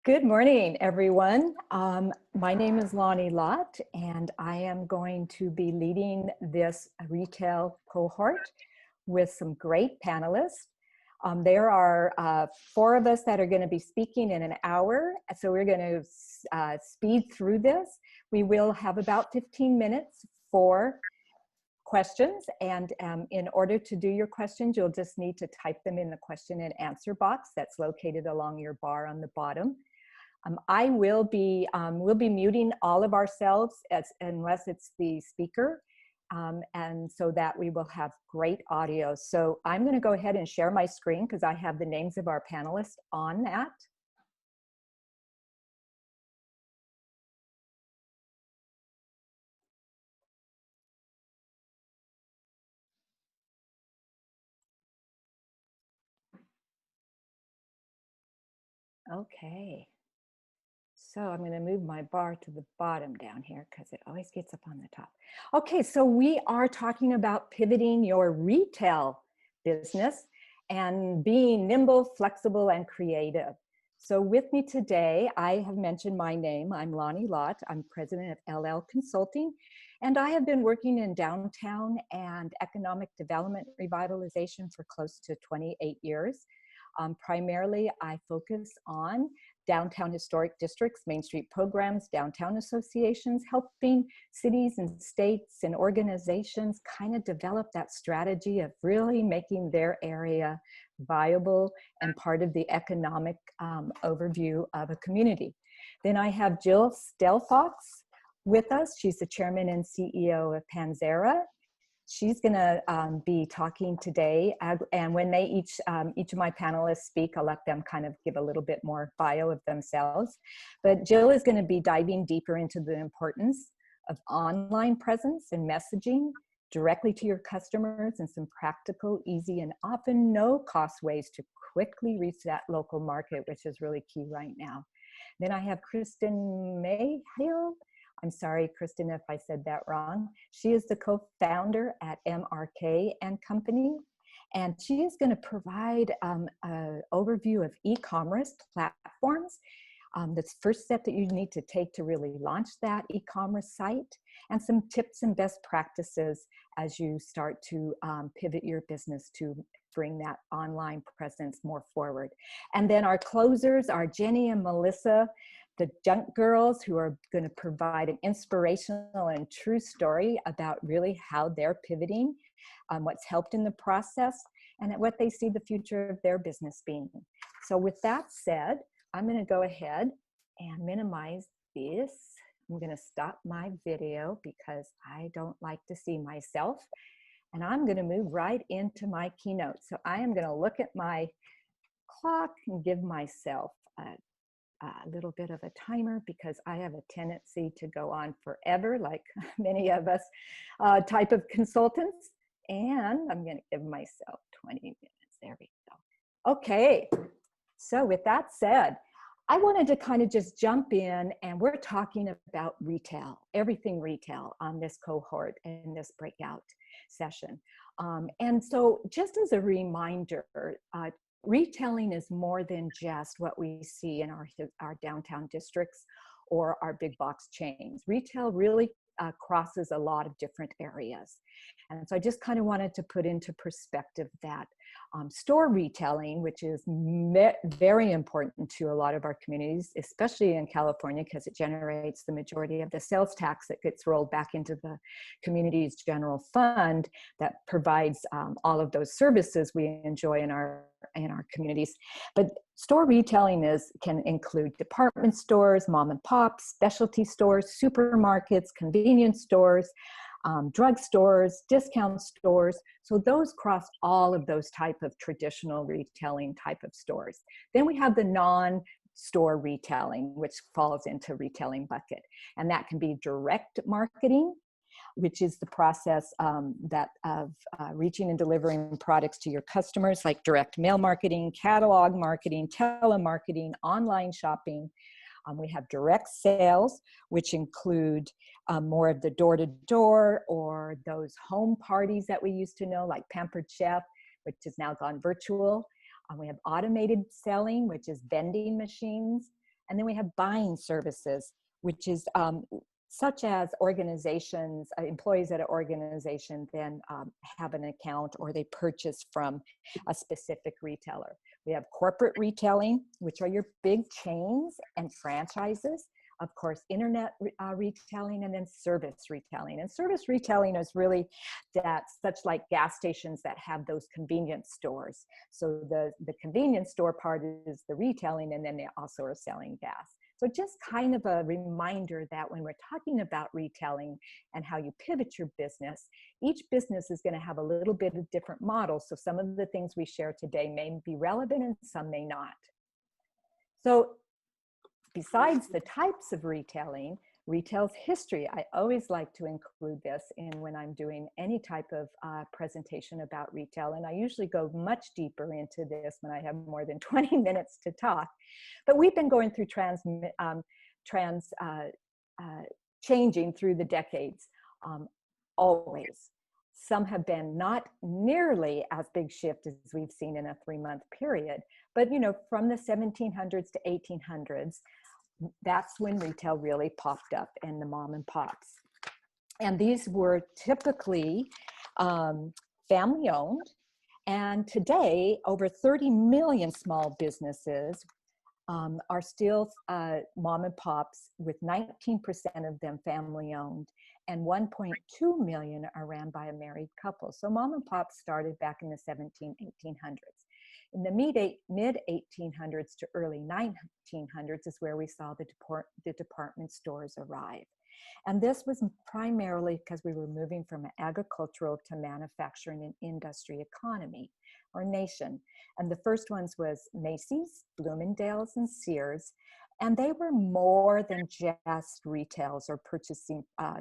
Good morning, everyone. My name is Lani Lott, and I am going to be leading this retail cohort with some great panelists. There are 4 of us that are going to be speaking in an hour, so we're going to speed through this. We will have about 15 minutes for questions, and in order to do your questions, you'll just need to type them in the question and answer box that's located along your bar on the bottom. We'll be muting all of ourselves unless it's the speaker, and so that we will have great audio. So I'm going to go ahead and share my screen because I have the names of our panelists on that. Okay. So I'm going to move my bar to the bottom down here because it always gets up on the top. Okay, so we are talking about pivoting your retail business and being nimble, flexible, and creative. So with me today, I have mentioned my name. I'm Lani Lott. I'm president of LL Consulting, and I have been working in downtown and economic development revitalization for close to 28 years. Primarily, I focus on downtown historic districts, Main Street programs, downtown associations, helping cities and states and organizations kind of develop that strategy of really making their area viable and part of the economic overview of a community. Then I have Jill Stelfox with us. She's the chairman and CEO of Panzera. She's going to be talking today, and when they each of my panelists speak, I'll let them kind of give a little bit more bio of themselves. But Jill is going to be diving deeper into the importance of online presence and messaging directly to your customers and some practical, easy, and often no-cost ways to quickly reach that local market, which is really key right now. Then I have Kristin Mehiel. I'm sorry, Kristin, if I said that wrong. She is the co-founder at MRK and Company, and she is going to provide an overview of e-commerce platforms, the first step that you need to take to really launch that e-commerce site, and some tips and best practices as you start to pivot your business to bring that online presence more forward. And then our closers are Jenny and Melissa, the Junk Girls, who are going to provide an inspirational and true story about really how they're pivoting, what's helped in the process, and what they see the future of their business being. So with that said, I'm going to go ahead and minimize this. I'm going to stop my video because I don't like to see myself. And I'm going to move right into my keynote. So I am going to look at my clock and give myself a little bit of a timer because I have a tendency to go on forever, like many of us type of consultants. And I'm going to give myself 20 minutes. There we go. Okay. So with that said, I wanted to kind of just jump in, and we're talking about retail, everything retail on this cohort in this breakout session. And so just as a reminder, retailing is more than just what we see in our downtown districts or our big box chains. Retail really crosses a lot of different areas. And so I just kind of wanted to put into perspective that store retailing, which is very important to a lot of our communities, especially in California, because it generates the majority of the sales tax that gets rolled back into the community's general fund that provides all of those services we enjoy in our communities. But store retailing can include department stores, mom and pop, specialty stores, supermarkets, convenience stores, drug stores, discount stores. So those cross all of those type of traditional retailing type of stores. Then we have the non-store retailing, which falls into retailing bucket. And that can be direct marketing, which is the process of reaching and delivering products to your customers, like direct mail marketing, catalog marketing, telemarketing, online shopping. We have direct sales, which include more of the door-to-door or those home parties that we used to know, like Pampered Chef, which has now gone virtual. We have automated selling, which is vending machines. And then we have buying services, which is such as organizations, employees at an organization then have an account or they purchase from a specific retailer. We have corporate retailing, which are your big chains and franchises. Of course, internet retailing, and then service retailing. And service retailing is really that such like gas stations that have those convenience stores. So the convenience store part is the retailing, and then they also are selling gas. So just kind of a reminder that when we're talking about retailing and how you pivot your business, each business is going to have a little bit of different models. So some of the things we share today may be relevant and some may not. So besides the types of retailing, retail's history, I always like to include this in when I'm doing any type of presentation about retail. And I usually go much deeper into this when I have more than 20 minutes to talk. But we've been going through changing through the decades, always. Some have been not nearly as big shift as we've seen in a 3-month period, but you know, from the 1700s to 1800s, that's when retail really popped up and the mom and pops. And these were typically family owned. And today, over 30 million small businesses are still mom and pops, with 19% of them family owned, and 1.2 million are ran by a married couple. So mom and pops started back in the 1800s. In the mid 1800s to early 1900s is where we saw the department stores arrive. And this was primarily because we were moving from an agricultural to manufacturing and industry economy or nation. And the first ones was Macy's, Bloomingdale's, and Sears. And they were more than just retails or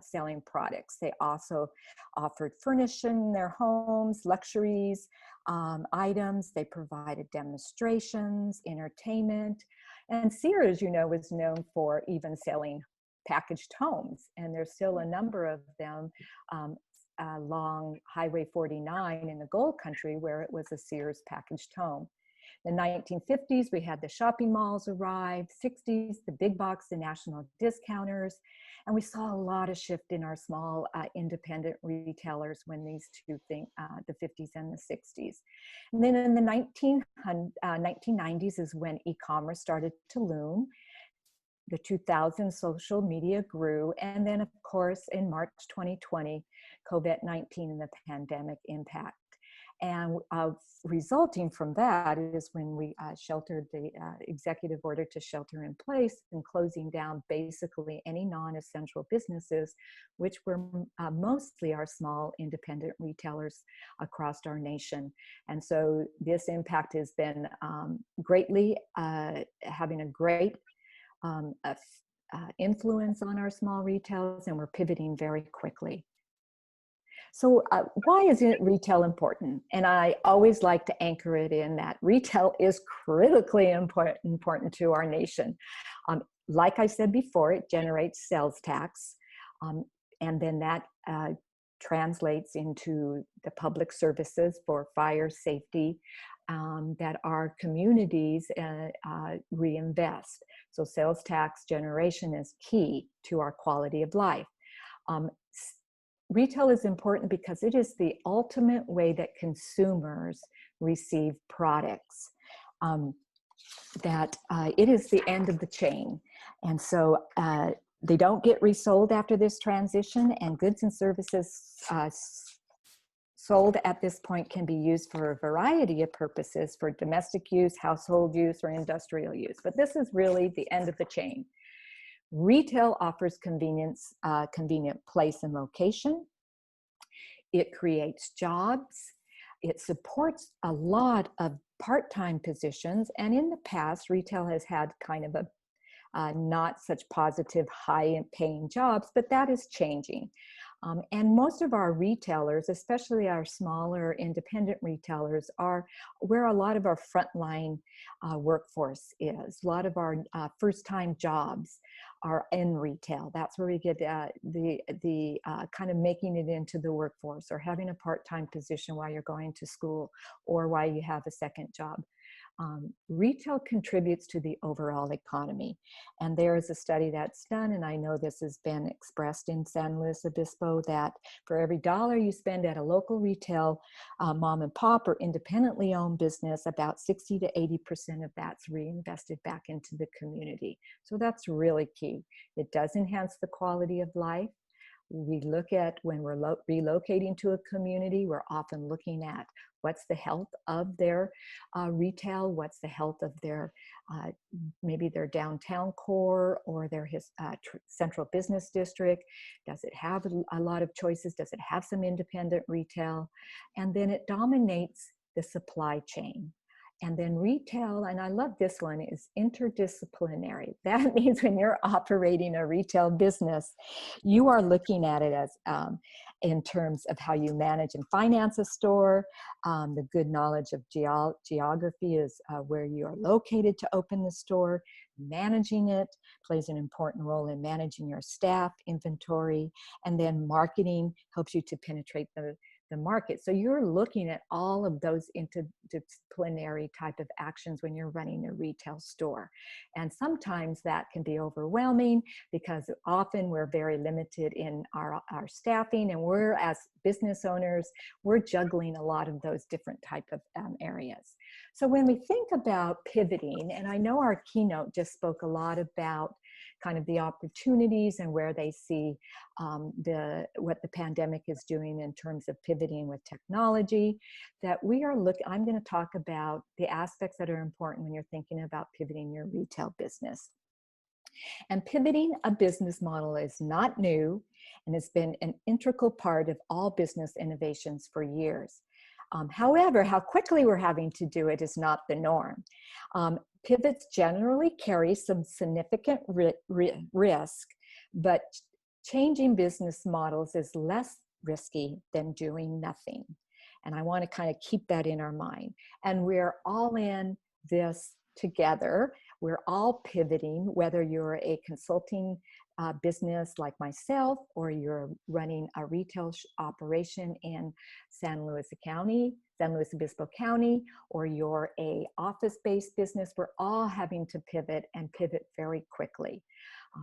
selling products. They also offered furnishing their homes, luxuries, items. They provided demonstrations, entertainment. And Sears, you know, was known for even selling packaged homes. And there's still a number of them along Highway 49 in the Gold Country where it was a Sears packaged home. In the 1950s, we had the shopping malls arrive, 60s, the big box, the national discounters, and we saw a lot of shift in our small independent retailers when these two things, the 50s and the 60s. And then in the 1990s is when e-commerce started to loom. The 2000s, social media grew, and then of course in March 2020, COVID-19 and the pandemic impact. And resulting from that is when we sheltered the executive order to shelter in place and closing down basically any non-essential businesses, which were mostly our small independent retailers across our nation. And so this impact has been greatly having a great influence on our small retailers, and we're pivoting very quickly. So why is retail important? And I always like to anchor it in that retail is critically important to our nation. Like I said before, it generates sales tax, and then that translates into the public services for fire safety that our communities reinvest. So sales tax generation is key to our quality of life. Retail is important because it is the ultimate way that consumers receive products, it is the end of the chain. And so they don't get resold after this transition, and goods and services sold at this point can be used for a variety of purposes, for domestic use, household use, or industrial use. But this is really the end of the chain. Retail offers convenient place and location. It creates jobs. It supports a lot of part-time positions. And in the past, retail has had kind of a not such positive, high-paying jobs, but that is changing. And most of our retailers, especially our smaller independent retailers, are where a lot of our frontline workforce is. A lot of our first-time jobs are in retail. That's where we get the kind of making it into the workforce, or having a part-time position while you're going to school or while you have a second job. Retail contributes to the overall economy. And there is a study that's done, and I know this has been expressed in San Luis Obispo, that for every dollar you spend at a local retail mom and pop or independently owned business, about 60 to 80% of that's reinvested back into the community. So that's really key. It does enhance the quality of life. We look at when we're relocating to a community, we're often looking at what's the health of their retail, what's the health of their, maybe their downtown core or their central business district. Does it have a lot of choices? Does it have some independent retail? And then it dominates the supply chain. And then retail, and I love this one, is interdisciplinary. That means when you're operating a retail business, you are looking at it as in terms of how you manage and finance a store. The good knowledge of geography is where you are located to open the store. Managing it plays an important role in managing your staff, inventory, and then marketing helps you to penetrate the market. So you're looking at all of those interdisciplinary type of actions when you're running a retail store. And sometimes that can be overwhelming because often we're very limited in our staffing, and we're, as business owners, we're juggling a lot of those different type of areas. So when we think about pivoting, and I know our keynote just spoke a lot about kind of the opportunities and where they see what the pandemic is doing in terms of pivoting with technology, that I'm going to talk about the aspects that are important when you're thinking about pivoting your retail business. And pivoting a business model is not new, and it's been an integral part of all business innovations for years. However, how quickly we're having to do it is not the norm. Pivots generally carry some significant risk, but changing business models is less risky than doing nothing. And I want to kind of keep that in our mind. And we're all in this together. We're all pivoting, whether you're a consulting business like myself, or you're running a retail operation in San Luis Obispo County, or you're a office-based business. We're all having to pivot, and pivot very quickly.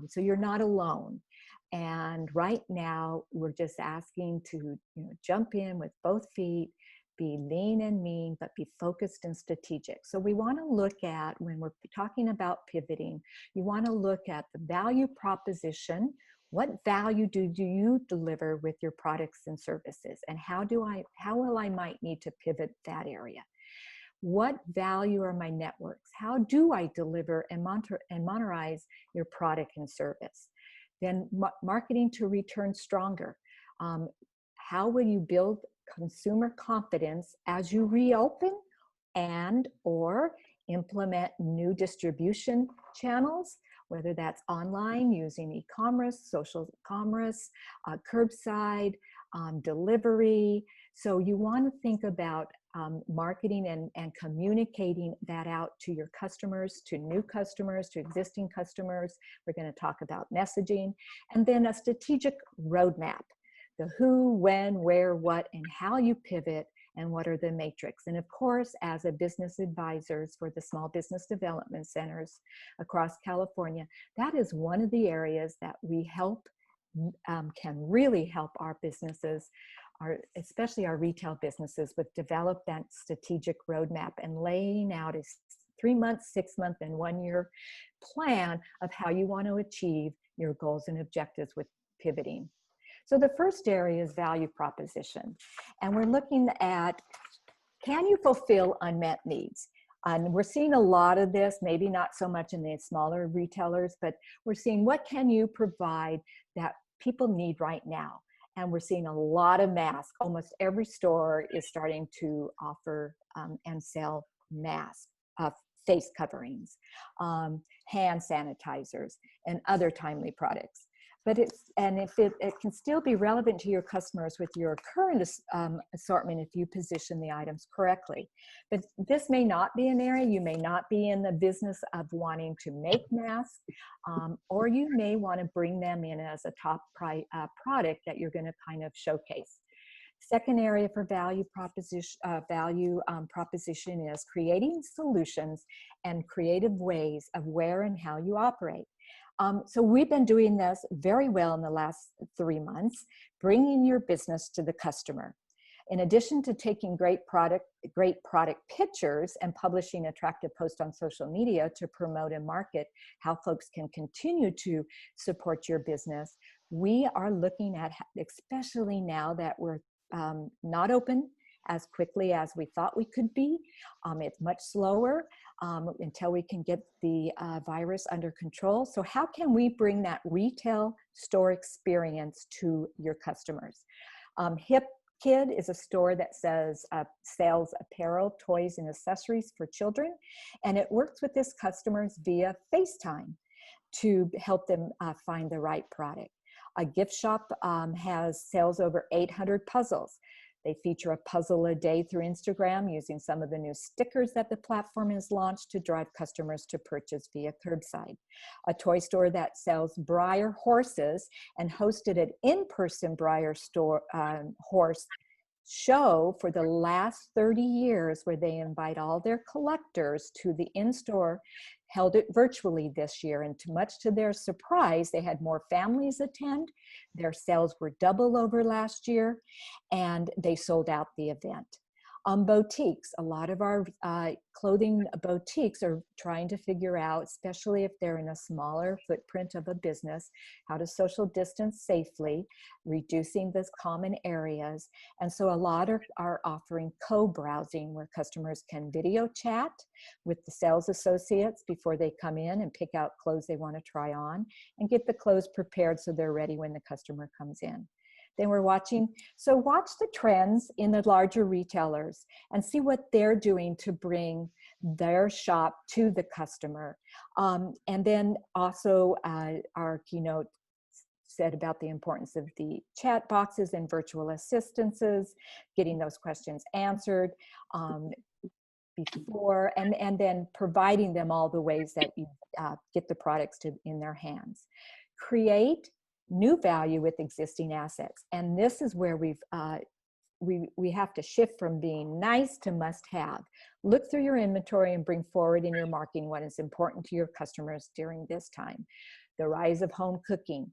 So you're not alone. And right now, we're just asking to jump in with both feet, be lean and mean, but be focused and strategic. So we want to look at, when we're talking about pivoting, you want to look at the value proposition. What value do you deliver with your products and services? And how will I might need to pivot that area? What value are my networks? How do I deliver and monetize your product and service? Then marketing to return stronger. How will you build consumer confidence as you reopen and or implement new distribution channels, whether that's online using e-commerce, social commerce, curbside, delivery. So you want to think about marketing and communicating that out to your customers, to new customers, to existing customers. We're going to talk about messaging, and then a strategic roadmap. The who, when, where, what, and how you pivot, and what are the matrix. And of course, as a business advisors for the small business development centers across California, that is one of the areas that we can really help our businesses, especially our retail businesses, with develop that strategic roadmap and laying out a 3-month, 6-month, and 1-year plan of how you want to achieve your goals and objectives with pivoting. So the first area is value proposition. And we're looking at, can you fulfill unmet needs? And we're seeing a lot of this, maybe not so much in the smaller retailers, but we're seeing what can you provide that people need right now? And we're seeing a lot of masks. Almost every store is starting to offer and sell masks, face coverings, hand sanitizers, and other timely products. But it can still be relevant to your customers with your current assortment if you position the items correctly. But this may not be an area, you may not be in the business of wanting to make masks, or you may want to bring them in as a top product that you're going to kind of showcase. Second area for proposition is creating solutions and creative ways of where and how you operate. So we've been doing this very well in the last 3 months, bringing your business to the customer. In addition to taking great product pictures and publishing attractive posts on social media to promote and market how folks can continue to support your business, we are looking at, especially now that we're not open as quickly as we thought we could be. It's much slower until we can get the virus under control. So how can we bring that retail store experience to your customers? Hip Kid is a store that sells apparel, toys, and accessories for children, and it works with its customers via FaceTime to help them find the right product. A gift shop sells over 800 puzzles. They feature a puzzle a day through Instagram using some of the new stickers that the platform has launched to drive customers to purchase via curbside. A toy store that sells Breyer horses and hosted an in-person Breyer horse show for the last 30 years, where they invite all their collectors to the in-store, held it virtually this year, and much to their surprise, they had more families attend. Their sales were double over last year, and they sold out the event. Boutiques, a lot of our clothing boutiques are trying to figure out, especially if they're in a smaller footprint of a business, how to social distance safely, reducing those common areas. And so a lot are offering co-browsing, where customers can video chat with the sales associates before they come in and pick out clothes they want to try on and get the clothes prepared so they're ready when the customer comes in. Then we're watch the trends in the larger retailers and see what they're doing to bring their shop to the customer. And then also our keynote said about the importance of the chat boxes and virtual assistances, getting those questions answered before, and then providing them all the ways that you get the products in their hands. Create new value with existing assets. And this is where we have to shift from being nice to must have. Look through your inventory and bring forward in your marketing what is important to your customers during this time. The rise of home cooking.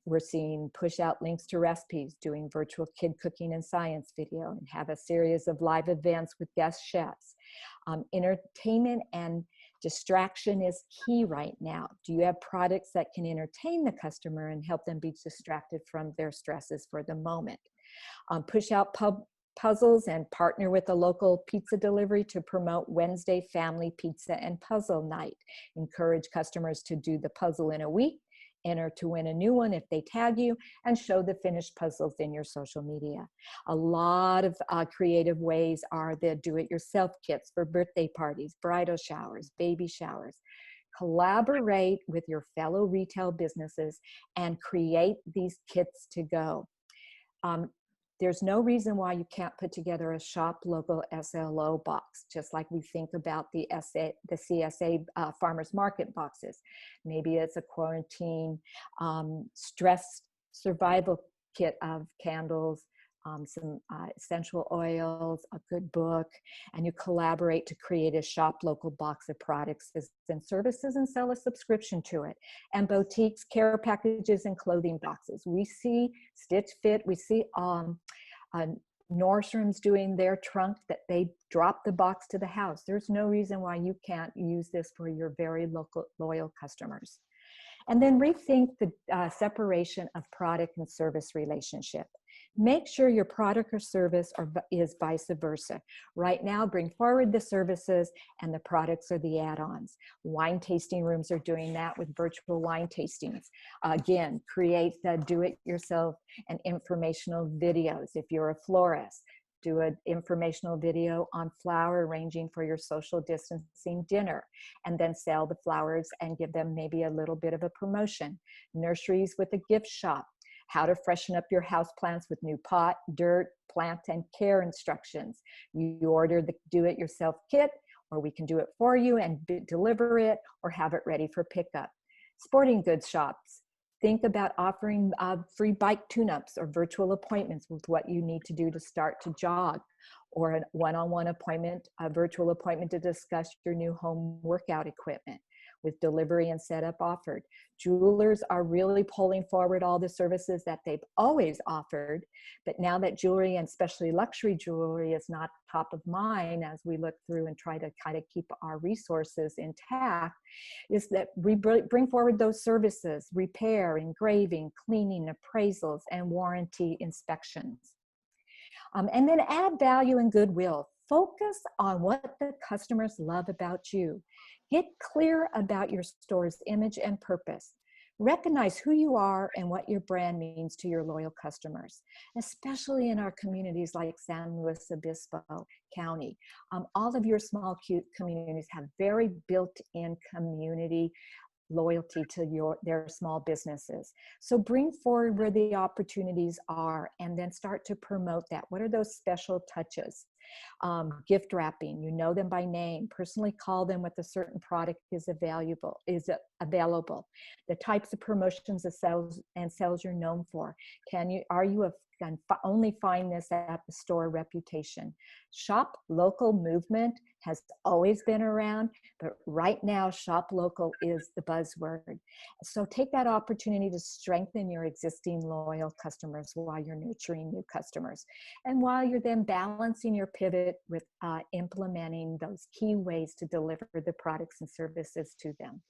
We're seeing push out links to recipes, doing virtual kid cooking and science video, and have a series of live events with guest chefs. Entertainment and distraction is key right now. Do you have products that can entertain the customer and help them be distracted from their stresses for the moment? Push out puzzles and partner with a local pizza delivery to promote Wednesday family pizza and puzzle night. Encourage customers to do the puzzle in a week, enter to win a new one if they tag you, and show the finished puzzles in your social media. A lot of creative ways are the do-it-yourself kits for birthday parties, bridal showers, baby showers. Collaborate with your fellow retail businesses and create these kits to go. There's no reason why you can't put together a shop local SLO box, just like we think about the CSA farmers market boxes. Maybe it's a quarantine stress survival kit of candles, some essential oils, a good book, and you collaborate to create a shop local box of products and services and sell a subscription to it. And boutiques, care packages, and clothing boxes. We see Stitch Fit, we see Nordstrom's doing their trunk that they drop the box to the house. There's no reason why you can't use this for your very loyal customers. And then rethink the separation of product and service relationship. Make sure your product or service is vice versa. Right now, bring forward the services and the products are the add-ons. Wine tasting rooms are doing that with virtual wine tastings. Again, create the do-it-yourself and informational videos. If you're a florist, do an informational video on flower arranging for your social distancing dinner, and then sell the flowers and give them maybe a little bit of a promotion. Nurseries with a gift shop. How to freshen up your house plants with new pot, dirt, plant, and care instructions. You order the do-it-yourself kit, or we can do it for you and deliver it, or have it ready for pickup. Sporting goods shops. Think about offering free bike tune-ups or virtual appointments with what you need to do to start to jog, or a one-on-one appointment, a virtual appointment to discuss your new home workout equipment with delivery and setup offered. Jewelers are really pulling forward all the services that they've always offered, but now that jewelry, and especially luxury jewelry, is not top of mind as we look through and try to kind of keep our resources intact, is that we bring forward those services: repair, engraving, cleaning, appraisals, and warranty inspections. And then add value and goodwill. Focus on what the customers love about you. Get clear about your store's image and purpose. Recognize who you are and what your brand means to your loyal customers, especially in our communities like San Luis Obispo County. All of your small, cute communities have very built-in community loyalty to their small businesses. So bring forward where the opportunities are and then start to promote that. What are those special touches? Gift wrapping, you know them by name. Personally call them with a certain product is available. The types of promotions and sales you're known for. Are you only find this at the store reputation? Shop local movement has always been around, but right now shop local is the buzzword. So take that opportunity to strengthen your existing loyal customers while you're nurturing new customers, and while you're then balancing your pivot with implementing those key ways to deliver the products and services to them.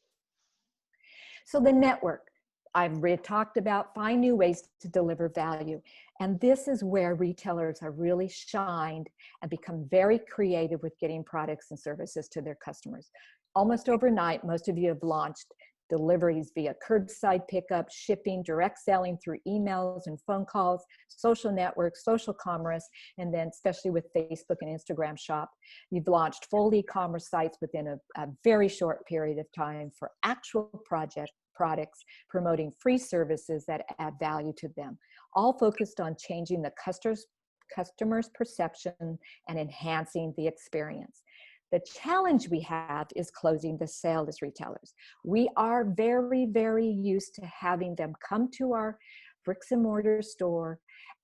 So the network, I've talked about, find new ways to deliver value. And this is where retailers have really shined and become very creative with getting products and services to their customers. Almost overnight, most of you have launched deliveries via curbside pickup, shipping, direct selling through emails and phone calls, social networks, social commerce, and then especially with Facebook and Instagram Shop. You've launched full e-commerce sites within a very short period of time for actual products, promoting free services that add value to them, all focused on changing the customer's perception and enhancing the experience. The challenge we have is closing the sale as retailers. We are very, very used to having them come to our bricks and mortar store,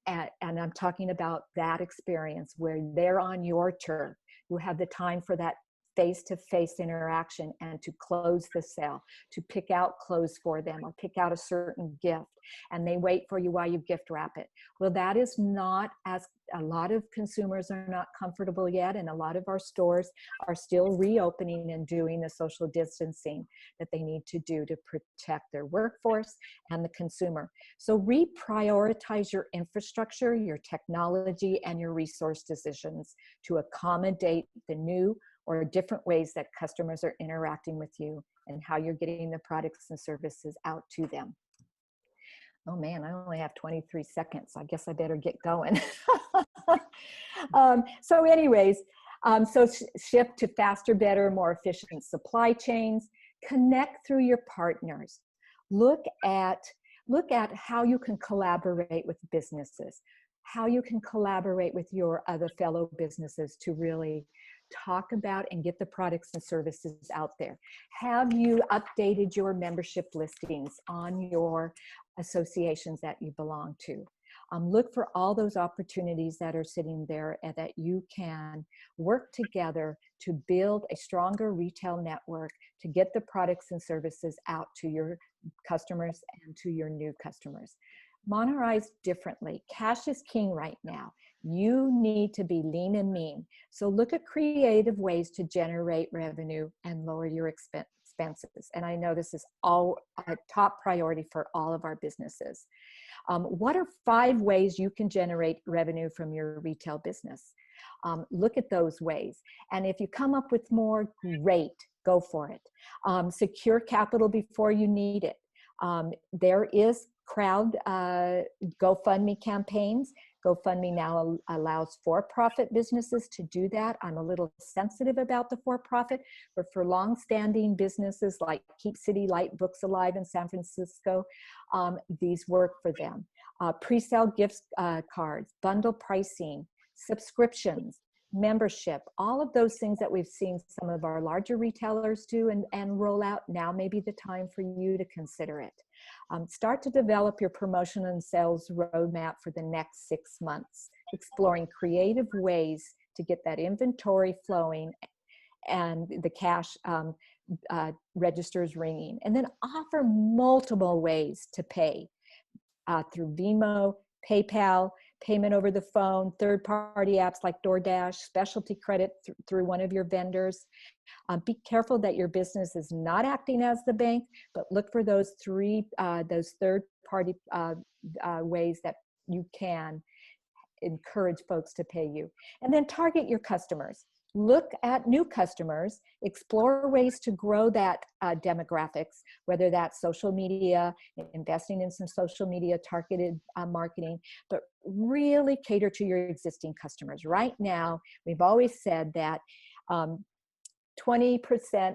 and I'm talking about that experience where they're on your turf. You have the time for that face-to-face interaction and to close the sale, to pick out clothes for them or pick out a certain gift, and they wait for you while you gift wrap it. Well, that is not, as a lot of consumers are not comfortable yet, and a lot of our stores are still reopening and doing the social distancing that they need to do to protect their workforce and the consumer. So reprioritize your infrastructure, your technology, and your resource decisions to accommodate the new or different ways that customers are interacting with you and how you're getting the products and services out to them. Oh man, I only have 23 seconds. I guess I better get going. So anyways, shift to faster, better, more efficient supply chains. Connect through your partners. Look at how you can collaborate with businesses, how you can collaborate with your other fellow businesses to really talk about and get the products and services out there. Have you updated your membership listings on your associations that you belong to? Look for all those opportunities that are sitting there and that you can work together to build a stronger retail network to get the products and services out to your customers and to your new customers. Monetize differently. Cash is king right now. You need to be lean and mean. So look at creative ways to generate revenue and lower your expenses. And I know this is all a top priority for all of our businesses. What are 5 ways you can generate revenue from your retail business? Look at those ways. And if you come up with more, great, go for it. Secure capital before you need it. There is crowd GoFundMe campaigns. GoFundMe now allows for-profit businesses to do that. I'm a little sensitive about the for-profit, but for long-standing businesses like Keep City Light Books Alive in San Francisco, these work for them. Pre-sale gift cards, bundle pricing, subscriptions. membership, all of those things that we've seen some of our larger retailers do and roll out. Now may be the time for you to consider it. Start to develop your promotion and sales roadmap for the next 6 months, exploring creative ways to get that inventory flowing and the cash registers ringing. And then offer multiple ways to pay through Venmo, PayPal, payment over the phone, third-party apps like DoorDash, specialty credit through one of your vendors. Be careful that your business is not acting as the bank, but look for those third-party ways that you can encourage folks to pay you. And then target your customers. Look at new customers, explore ways to grow that demographics, whether that's social media, investing in some social media targeted marketing, but really cater to your existing customers. Right now, we've always said that 20%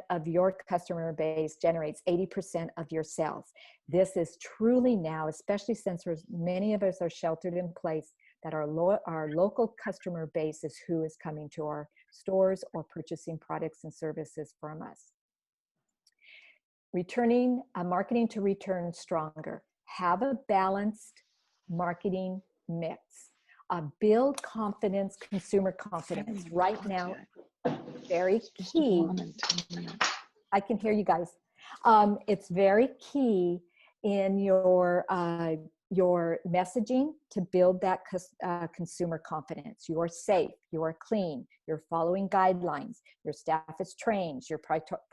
of your customer base generates 80% of your sales. This is truly now, especially since many of us are sheltered in place, that our local customer base is who is coming to our stores or purchasing products and services from us. Marketing to return stronger. Have a balanced marketing mix. Build confidence, consumer confidence. Right now, very key. I can hear you guys. It's very key in your messaging to build that consumer confidence. You're safe, you're clean, you're following guidelines, your staff is trained, you're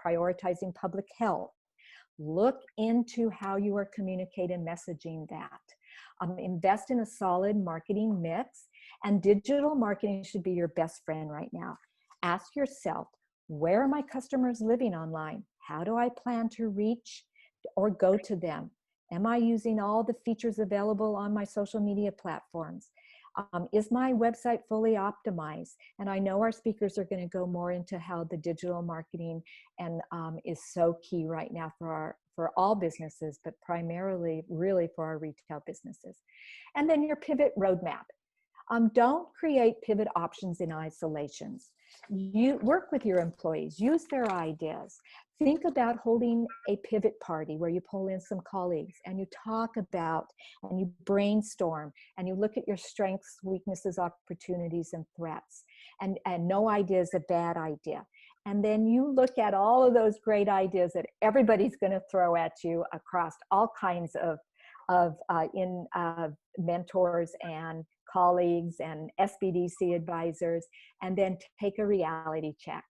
prioritizing public health. Look into how you are communicating and messaging that. Invest in a solid marketing mix, and digital marketing should be your best friend right now. Ask yourself, where are my customers living online? How do I plan to reach or go to them? Am I using all the features available on my social media platforms? Is my website fully optimized? And I know our speakers are going to go more into how the digital marketing and is so key right now for all businesses, but primarily really for our retail businesses. And then your pivot roadmap. Don't create pivot options in isolations. You work with your employees, use their ideas. Think about holding a pivot party where you pull in some colleagues and you talk about and you brainstorm and you look at your strengths, weaknesses, opportunities, and threats. And no idea is a bad idea. And then you look at all of those great ideas that everybody's going to throw at you across all kinds of mentors and colleagues and SBDC advisors, and then take a reality check.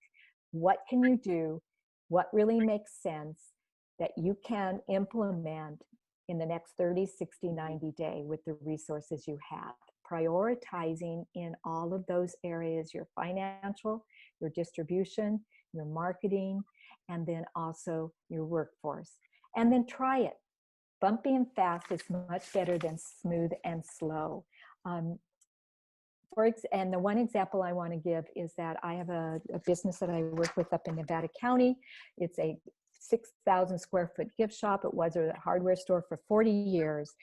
What can you do? What really makes sense that you can implement in the next 30, 60, 90 days with the resources you have? Prioritizing in all of those areas, your financial, your distribution, your marketing, and then also your workforce. And then try it. Bumpy and fast is much better than smooth and slow. And the one example I want to give is that I have a business that I work with up in Nevada County. It's a 6,000 square foot gift shop. It was a hardware store for 40 years.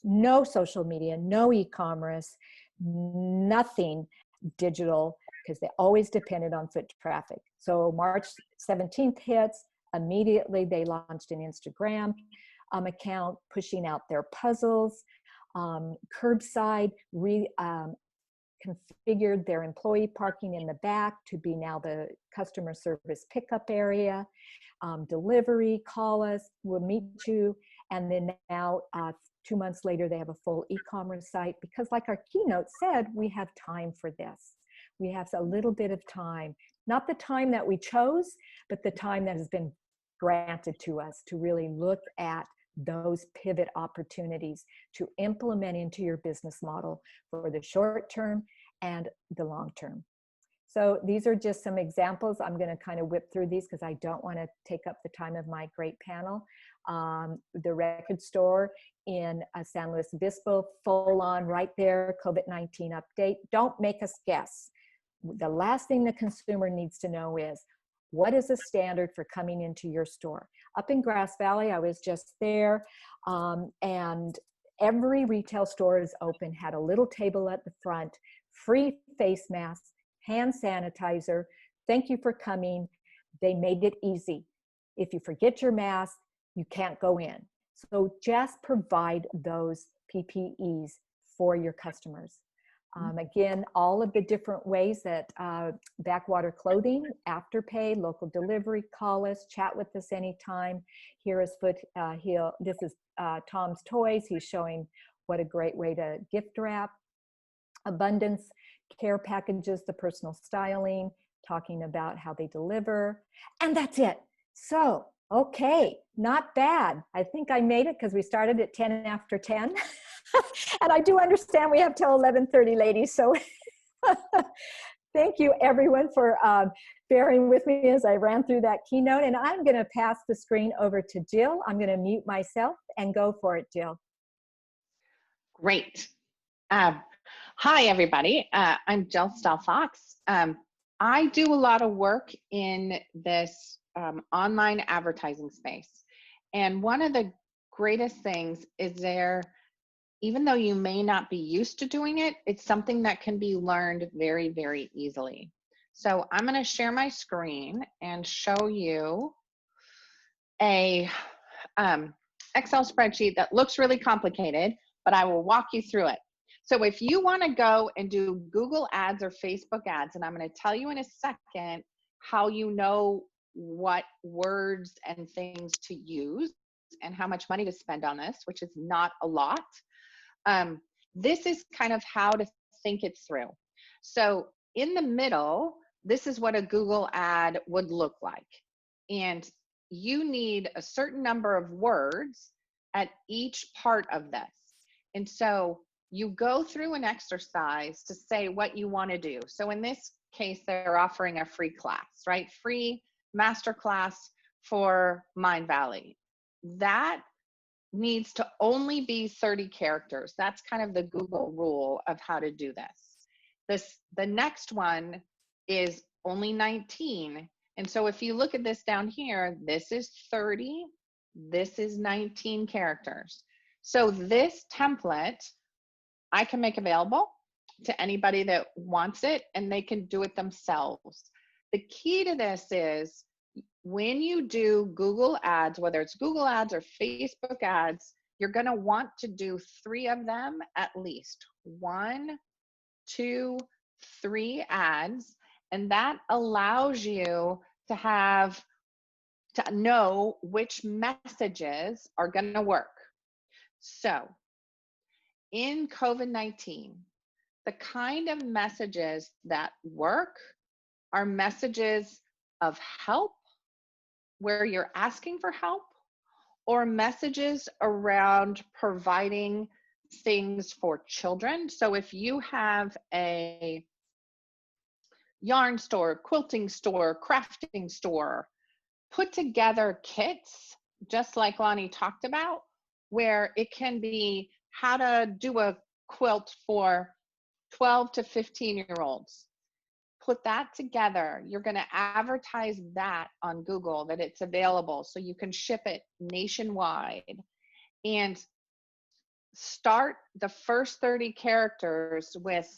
No social media, no e-commerce, nothing digital, because they always depended on foot traffic. So March 17th hits, immediately they launched an Instagram account pushing out their puzzles, curbside, configured their employee parking in the back to be now the customer service pickup area, delivery, call us, we'll meet you. And then now 2 months later, they have a full e-commerce site, because like our keynote said, we have time for this. We have a little bit of time, not the time that we chose, but the time that has been granted to us to really look at those pivot opportunities to implement into your business model for the short term and the long term. So these are just some examples. I'm going to kind of whip through these because I don't want to take up the time of my great panel. The record store in San Luis Obispo, full on right there, COVID-19 update. Don't make us guess. The last thing the consumer needs to know is, what is the standard for coming into your store? Up in Grass Valley, I was just there, and every retail store is open, had a little table at the front, free face masks, hand sanitizer. Thank you for coming. They made it easy. If you forget your mask, you can't go in. So just provide those PPEs for your customers. Again, all of the different ways that Backwater Clothing, Afterpay, local delivery, call us, chat with us anytime. Here is this is Tom's Toys. He's showing what a great way to gift wrap. Abundance Care Packages, the personal styling, talking about how they deliver. And that's it. So, okay, not bad. I think I made it because we started at 10 after 10. And I do understand we have till 11:30, ladies. So thank you everyone for bearing with me as I ran through that keynote. And I'm going to pass the screen over to Jill. I'm going to mute myself and go for it, Jill. Great. Hi, everybody. I'm Jill Stelfox. I do a lot of work in this online advertising space. And one of the greatest things is even though you may not be used to doing it, it's something that can be learned very, very easily. So I'm going to share my screen and show you a Excel spreadsheet that looks really complicated, but I will walk you through it. So if you want to go and do Google ads or Facebook ads, and I'm going to tell you in a second how you know what words and things to use and how much money to spend on this, which is not a lot. This is kind of how to think it through. So in the middle, this is what a Google ad would look like. And you need a certain number of words at each part of this. And so you go through an exercise to say what you want to do. So in this case, they're offering a free class, right? Free master class for Mind Valley. That needs to only be 30 characters. That's kind of the Google rule of how to do this. The next one is only 19. And so if you look at this down here, this is 30, this is 19 characters. So this template, I can make available to anybody that wants it, and they can do it themselves. The key to this is when you do Google ads, whether it's Google ads or Facebook ads, you're going to want to do 3 of them at least. 1, 2, 3 ads. And that allows you to know which messages are going to work. So in COVID-19, the kind of messages that work are messages of help, where you're asking for help, or messages around providing things for children. So if you have a yarn store, quilting store, crafting store, put together kits, just like Lani talked about, where it can be how to do a quilt for 12 to 15-year-olds. Put that together. You're going to advertise that on Google, that it's available so you can ship it nationwide, and start the first 30 characters with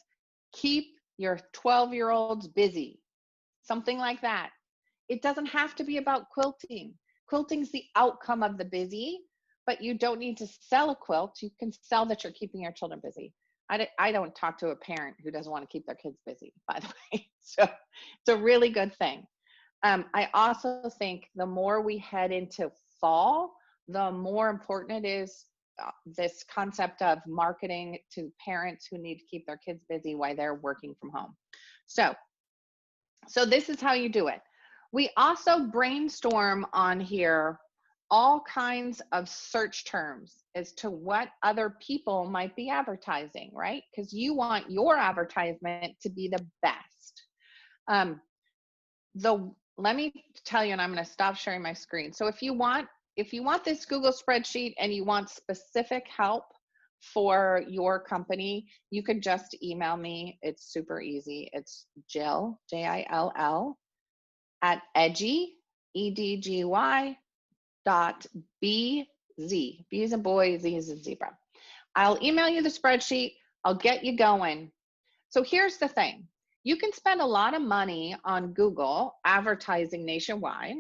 keep your 12-year-olds busy, something like that. It doesn't have to be about quilting. Quilting's the outcome of the busy, but you don't need to sell a quilt. You can sell that you're keeping your children busy. I don't talk to a parent who doesn't want to keep their kids busy, by the way. So it's a really good thing. I also think the more we head into fall, the more important it is this concept of marketing to parents who need to keep their kids busy while they're working from home. So this is how you do it. We also brainstorm on here all kinds of search terms as to what other people might be advertising, right? Because you want your advertisement to be the best. Let me tell you, and I'm going to stop sharing my screen. So if you want this Google spreadsheet and you want specific help for your company, you could just email me. It's super easy. It's Jill, Jill, at EDGY, EDGY, .bz. B is a boy, Z is a zebra. I'll email you the spreadsheet. I'll get you going. So here's the thing. You can spend a lot of money on Google advertising nationwide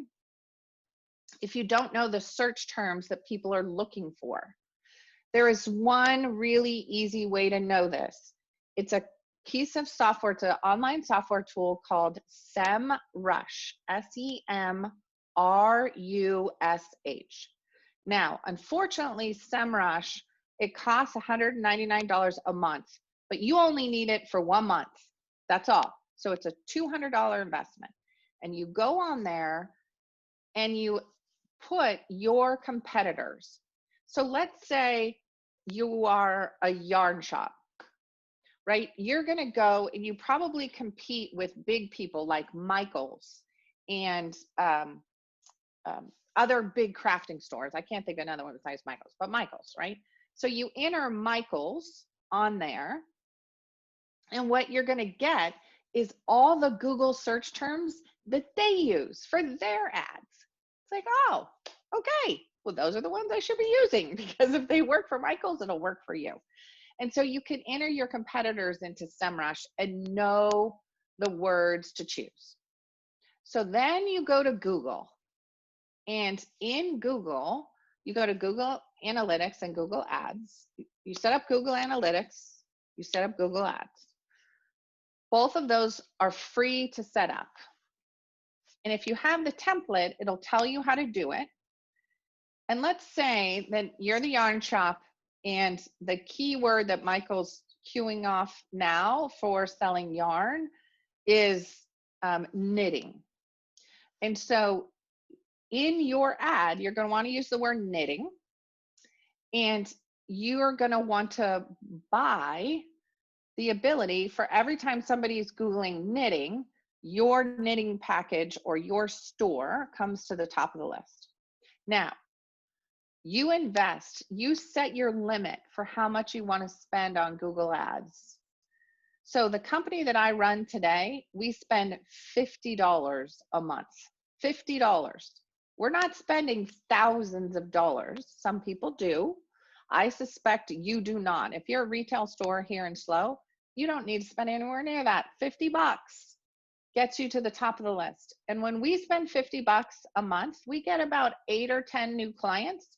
if you don't know the search terms that people are looking for. There is one really easy way to know this. It's a piece of software, it's an online software tool called SEMrush, SEMRUSH. Now, unfortunately, SEMrush, it costs $199 a month, but you only need it for 1 month. That's all. So it's a $200 investment. And you go on there and you put your competitors. So let's say you are a yarn shop, right? You're going to go and you probably compete with big people like Michael's and other big crafting stores. I can't think of another one besides Michael's, but Michael's, right? So you enter Michael's on there, and what you're going to get is all the Google search terms that they use for their ads. It's like, oh, okay, well, those are the ones I should be using, because if they work for Michael's, it'll work for you. And so you can enter your competitors into SEMrush and know the words to choose. So then you go to Google, and in Google, you go to Google Analytics and Google Ads. You set up Google Analytics, you set up Google Ads. Both of those are free to set up. And if you have the template, it'll tell you how to do it. And let's say that you're the yarn shop and the keyword that Michael's queuing off now for selling yarn is knitting. And so in your ad, you're going to want to use the word knitting, and you're going to want to buy the ability for every time somebody is Googling knitting, your knitting package or your store comes to the top of the list. Now, you invest, you set your limit for how much you want to spend on Google Ads. So the company that I run today, we spend $50 a month, $50. We're not spending thousands of dollars. Some people do. I suspect you do not. If you're a retail store here in SLO, you don't need to spend anywhere near that. 50 bucks gets you to the top of the list. And when we spend 50 bucks a month, we get about 8 or 10 new clients.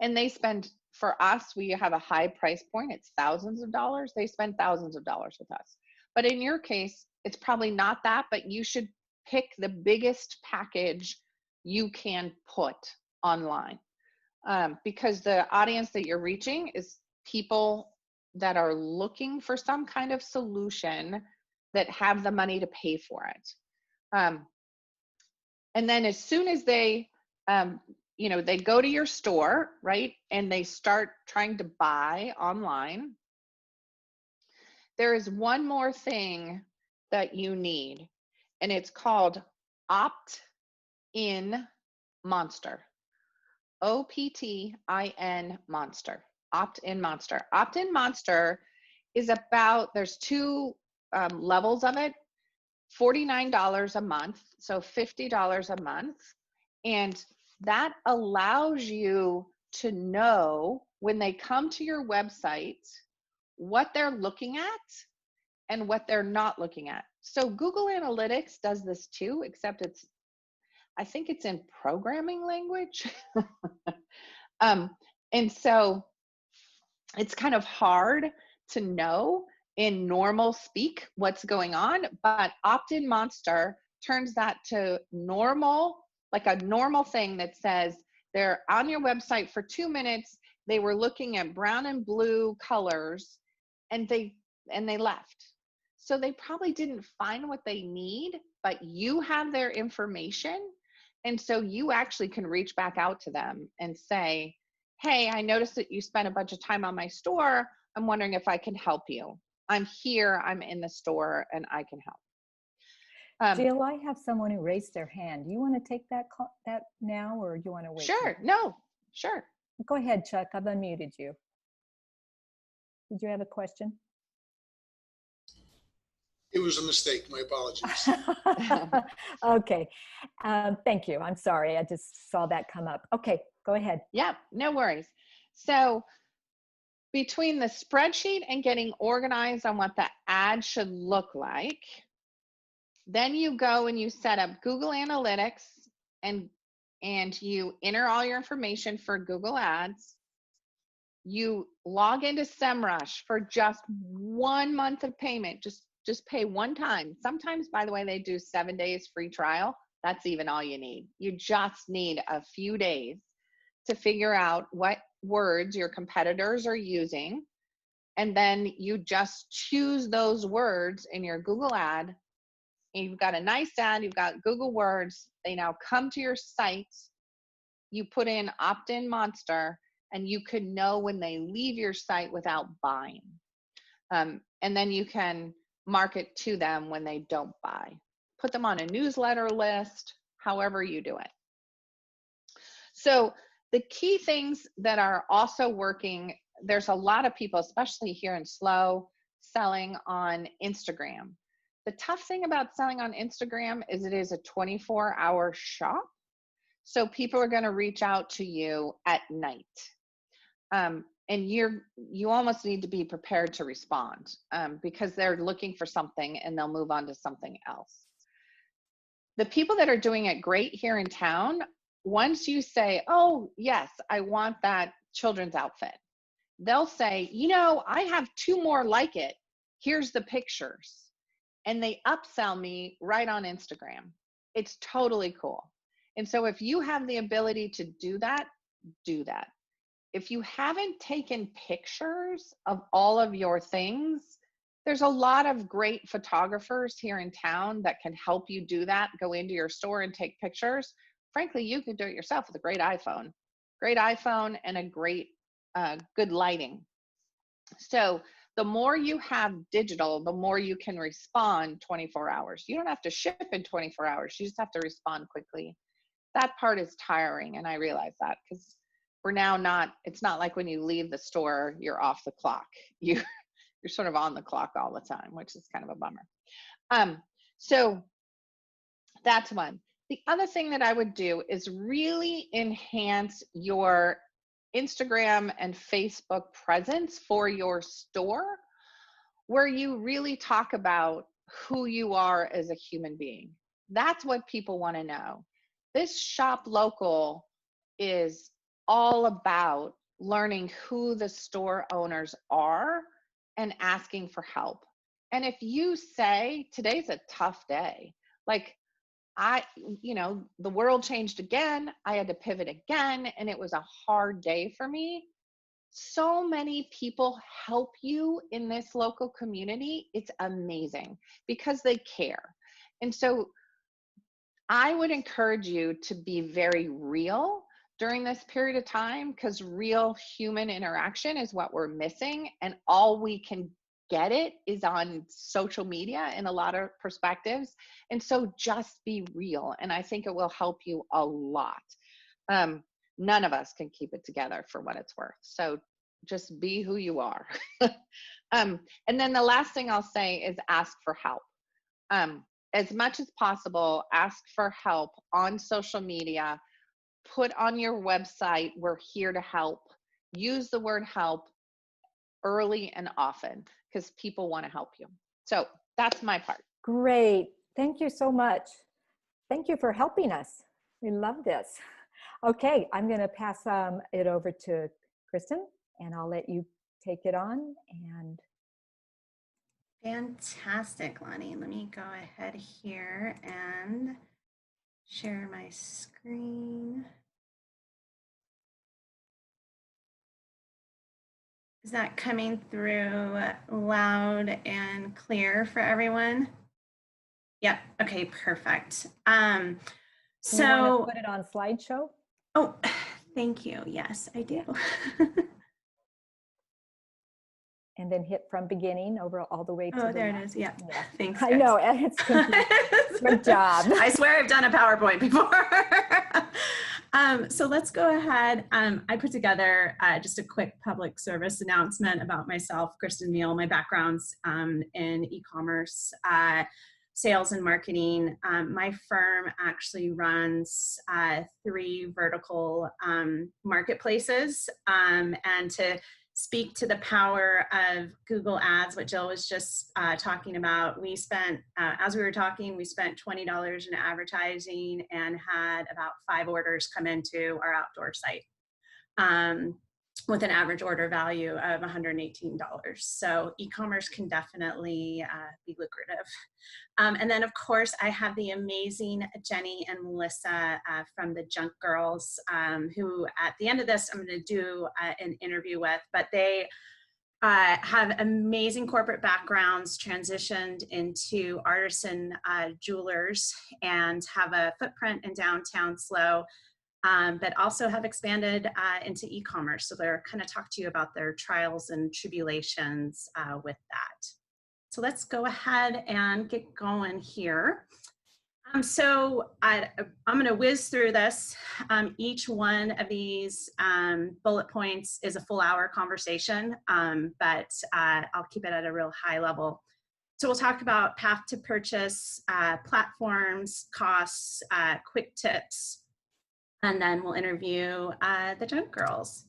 And they spend, for us, we have a high price point. It's thousands of dollars. They spend thousands of dollars with us. But in your case, it's probably not that, but you should pick the biggest package you can put online. Because the audience that you're reaching is people that are looking for some kind of solution that have the money to pay for it. And then as soon as they, they go to your store, right, and they start trying to buy online, there is one more thing that you need, and it's called opt-in monster. OPTIN monster, opt-in monster. Opt-in monster is about, there's two levels of it, $49 a month, so $50 a month. And that allows you to know when they come to your website, what they're looking at and what they're not looking at. So Google Analytics does this too, except I think it's in programming language. And so it's kind of hard to know in normal speak what's going on, but opt-in monster turns that to normal, like a normal thing that says they're on your website for 2 minutes, they were looking at brown and blue colors, and they left. So they probably didn't find what they need, but you have their information. And so you actually can reach back out to them and say, hey, I noticed that you spent a bunch of time on my store. I'm wondering if I can help you. I'm here, I'm in the store, and I can help. Jill, I have someone who raised their hand. Do you want to take that now, or do you want to wait? Sure, no, sure. Go ahead, Chuck, I've unmuted you. Did you have a question? It was a mistake, my apologies. Okay, thank you. I'm sorry, I just saw that come up. Okay, go ahead. Yeah, no worries. So between the spreadsheet and getting organized on what the ad should look like, then you go and you set up Google Analytics and you enter all your information for Google Ads. You log into SEMrush for just 1 month of payment. Just pay one time. Sometimes, by the way, they do 7 days free trial. That's even all you need. You just need a few days to figure out what words your competitors are using. And then you just choose those words in your Google ad. And you've got a nice ad, you've got Google words. They now come to your site. You put in opt-in monster, and you can know when they leave your site without buying. And then you can market to them when they don't buy. Put them on a newsletter list, however you do it. So the key things that are also working, there's a lot of people, especially here in SLO, selling on Instagram. The tough thing about selling on Instagram is it is a 24-hour shop. So people are going to reach out to you at night. And you almost need to be prepared to respond because they're looking for something and they'll move on to something else. The people that are doing it great here in town, once you say, oh, yes, I want that children's outfit, they'll say, you know, I have 2 more like it. Here's the pictures. And they upsell me right on Instagram. It's totally cool. And so if you have the ability to do that, do that. If you haven't taken pictures of all of your things, there's a lot of great photographers here in town that can help you do that. Go into your store and take pictures. Frankly, you can do it yourself with a great iPhone and a great good lighting. So the more you have digital, the more you can respond 24 hours. You don't have to ship in 24 hours. You just have to respond quickly. That part is tiring, and I realize that because we're now not, it's not like when you leave the store, you're off the clock. You're sort of on the clock all the time, which is kind of a bummer. So that's one. The other thing that I would do is really enhance your Instagram and Facebook presence for your store, where you really talk about who you are as a human being. That's what people want to know. This shop local is all about learning who the store owners are and asking for help. And if you say, today's a tough day, like the world changed again, I had to pivot again, and it was a hard day for me. So many people help you in this local community. It's amazing because they care. And so I would encourage you to be very real during this period of time, because real human interaction is what we're missing, and all we can get it is on social media in a lot of perspectives. And so just be real, and I think it will help you a lot. None of us can keep it together for what it's worth, so just be who you are. And then the last thing I'll say is ask for help. As much as possible, ask for help on social media. Put on your website, we're here to help. Use the word help early and often because people want to help you. So that's my part. Great. Thank you so much. Thank you for helping us. We love this. Okay, I'm going to pass it over to Kristin, and I'll let you take it on. And fantastic, Lani. Let me go ahead here and share my screen. Is that coming through loud and clear for everyone? Yep. Okay, perfect. So you want to put it on slideshow? Oh, thank you. Yes, I do. And then hit from beginning over all the way to oh, there it is. Yeah. Thanks. I know. It's good job. I swear I've done a PowerPoint before. So let's go ahead. I put together just a quick public service announcement about myself, Kristin Mehiel. My background's in e-commerce, sales and marketing. My firm actually runs 3 vertical marketplaces. And to speak to the power of Google Ads, what Jill was just talking about. We spent, as we were talking, we spent $20 in advertising and had about 5 orders come into our outdoor site with an average order value of $118. So e-commerce can definitely be lucrative. And then of course, I have the amazing Jenny and Melissa from the Junk Girls, who at the end of this, I'm gonna do an interview with, but they have amazing corporate backgrounds, transitioned into artisan jewelers, and have a footprint in downtown SLO, but also have expanded into e-commerce. So they're kind of talk to you about their trials and tribulations with that. So let's go ahead and get going here. So I'm going to whiz through this. Each one of these bullet points is a full hour conversation, but I'll keep it at a real high level. So we'll talk about path to purchase, platforms, costs, quick tips, and then we'll interview the Junk Girls.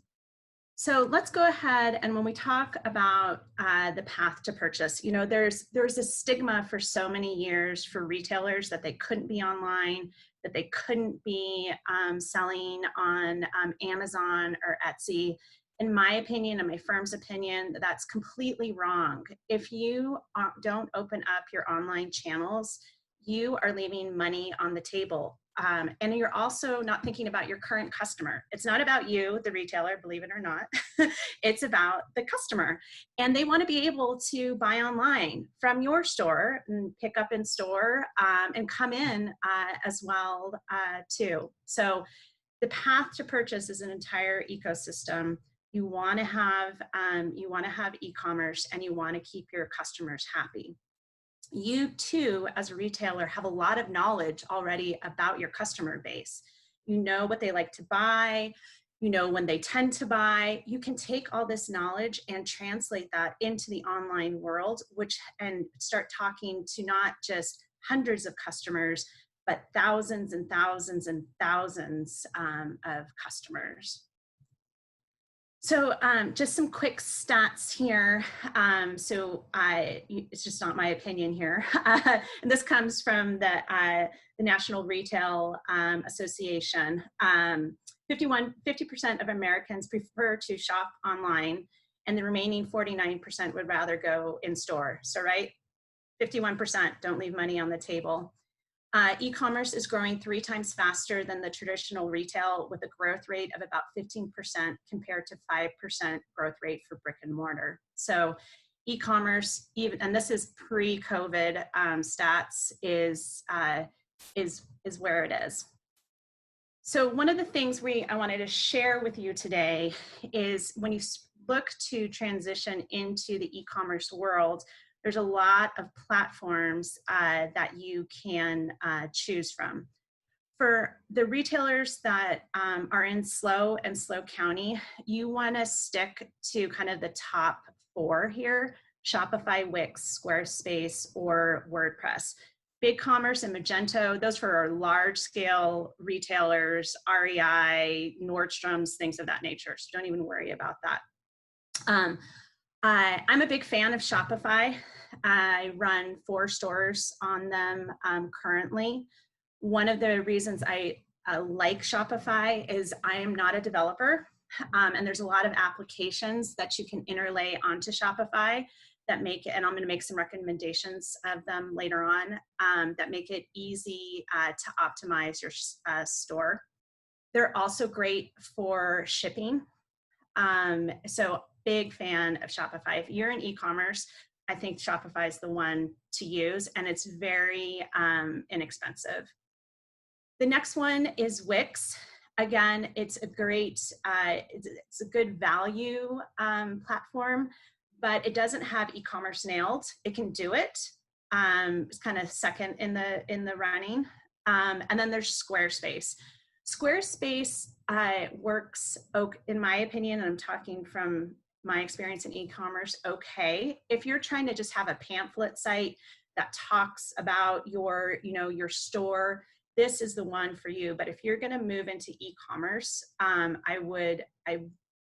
So let's go ahead, and when we talk about the path to purchase, you know, there's a stigma for so many years for retailers that they couldn't be online, that they couldn't be selling on Amazon or Etsy. In my opinion, and my firm's opinion, that's completely wrong. If you don't open up your online channels, you are leaving money on the table. And you're also not thinking about your current customer. It's not about you, the retailer, believe it or not. It's about the customer. And they want to be able to buy online from your store and pick up in store and come in as well too. So the path to purchase is an entire ecosystem. You want to have e-commerce, and you want to keep your customers happy. You too, as a retailer, have a lot of knowledge already about your customer base. You know what they like to buy, you know when they tend to buy. You can take all this knowledge and translate that into the online world, and start talking to not just hundreds of customers, but thousands and thousands and thousands of customers. So just some quick stats here. It's just not my opinion here. And this comes from the National Retail Association. 50% of Americans prefer to shop online, and the remaining 49% would rather go in store. So, right, 51% don't leave money on the table. E-commerce is growing 3 times faster than the traditional retail, with a growth rate of about 15% compared to 5% growth rate for brick and mortar. So e-commerce, and this is pre-COVID stats, is where it is. So one of the things I wanted to share with you today is when you look to transition into the e-commerce world, there's a lot of platforms that you can choose from. For the retailers that are in SLO and SLO County, you want to stick to kind of the top 4 here: Shopify, Wix, Squarespace, or WordPress. BigCommerce and Magento, those for our large scale retailers, REI, Nordstrom's, things of that nature. So don't even worry about that. I'm a big fan of Shopify. I run 4 stores on them currently. One of the reasons I like Shopify is I am not a developer, and there's a lot of applications that you can interlay onto Shopify that make it, and I'm going to make some recommendations of them later on, that make it easy to optimize your store. They're also great for shipping. So big fan of Shopify. If you're in e-commerce, I think Shopify is the one to use, and it's very inexpensive. The next one is Wix. Again, it's a great, it's a good value platform, but it doesn't have e-commerce nailed. It can do it. It's kind of second in the running. And then there's Squarespace. Squarespace works, in my opinion, and I'm talking from my experience in e-commerce, okay. If you're trying to just have a pamphlet site that talks about your store, this is the one for you. But if you're going to move into e-commerce, I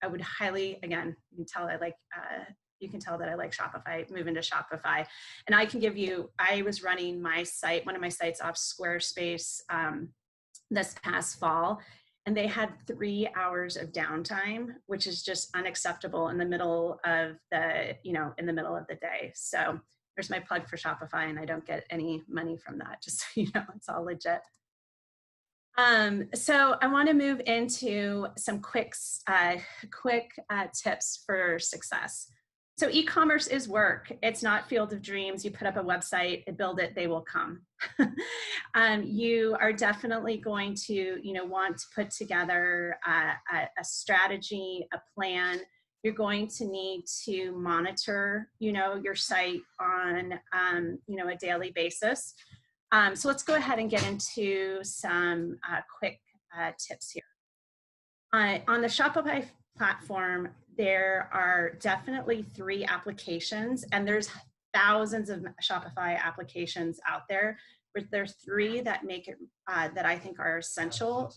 I would highly, again, you can tell that I like Shopify, move into Shopify. And I can give you, I was running my site, one of my sites off Squarespace this past fall, and they had 3 hours of downtime, which is just unacceptable in the middle of the, in the middle of the day. So there's my plug for Shopify, and I don't get any money from that, just so you know, it's all legit. So I want to move into some quick tips for success. So e-commerce is work. It's not field of dreams. You put up a website, build it, they will come. You are definitely going to, want to put together a strategy, a plan. You're going to need to monitor, your site on, a daily basis. So let's go ahead and get into some quick tips here. On the Shopify platform, there are definitely 3 applications, and there's thousands of Shopify applications out there, but there's 3 that make it, that I think are essential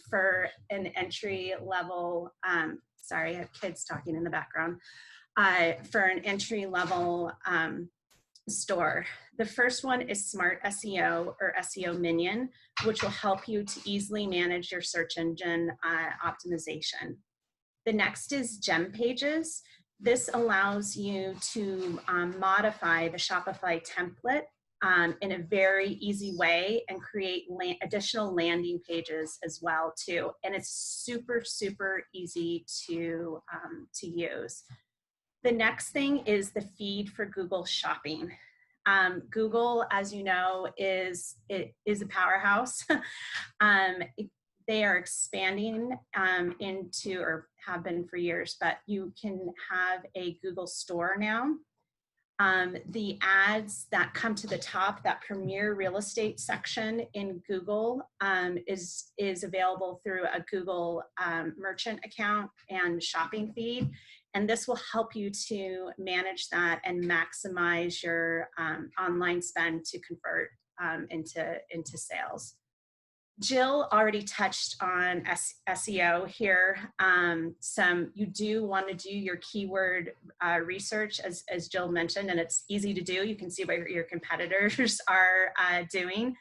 for an entry level, sorry, I have kids talking in the background, for an entry level store. The first one is Smart SEO or SEO Minion, which will help you to easily manage your search engine optimization. The next is Gem Pages. This allows you to modify the Shopify template in a very easy way and create additional landing pages as well too. And it's super, super easy to use. The next thing is the feed for Google Shopping. Google, as you know, is a powerhouse. They are expanding into, or have been for years, but you can have a Google store now. The ads that come to the top, that premier real estate section in Google is available through a Google merchant account and shopping feed. And this will help you to manage that and maximize your online spend to convert into sales. Jill already touched on SEO here. You do want to do your keyword research, as Jill mentioned, and it's easy to do. You can see what your competitors are doing.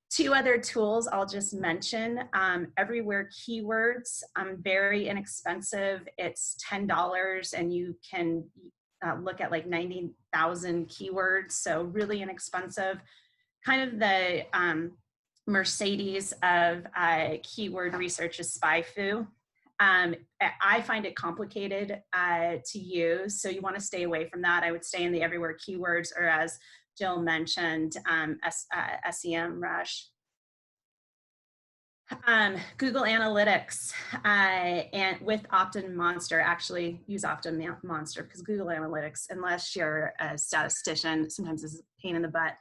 2 other tools I'll just mention. Everywhere Keywords, very inexpensive. It's $10 and you can look at like 90,000 keywords, so really inexpensive. Kind of the Mercedes of keyword research is SpyFu. I find it complicated to use, so you want to stay away from that. I would stay in the Everywhere Keywords, or as Jill mentioned, SEMrush. Google Analytics and with OptimMonster, actually use OptimMonster, because Google Analytics, unless you're a statistician, sometimes is a pain in the butt.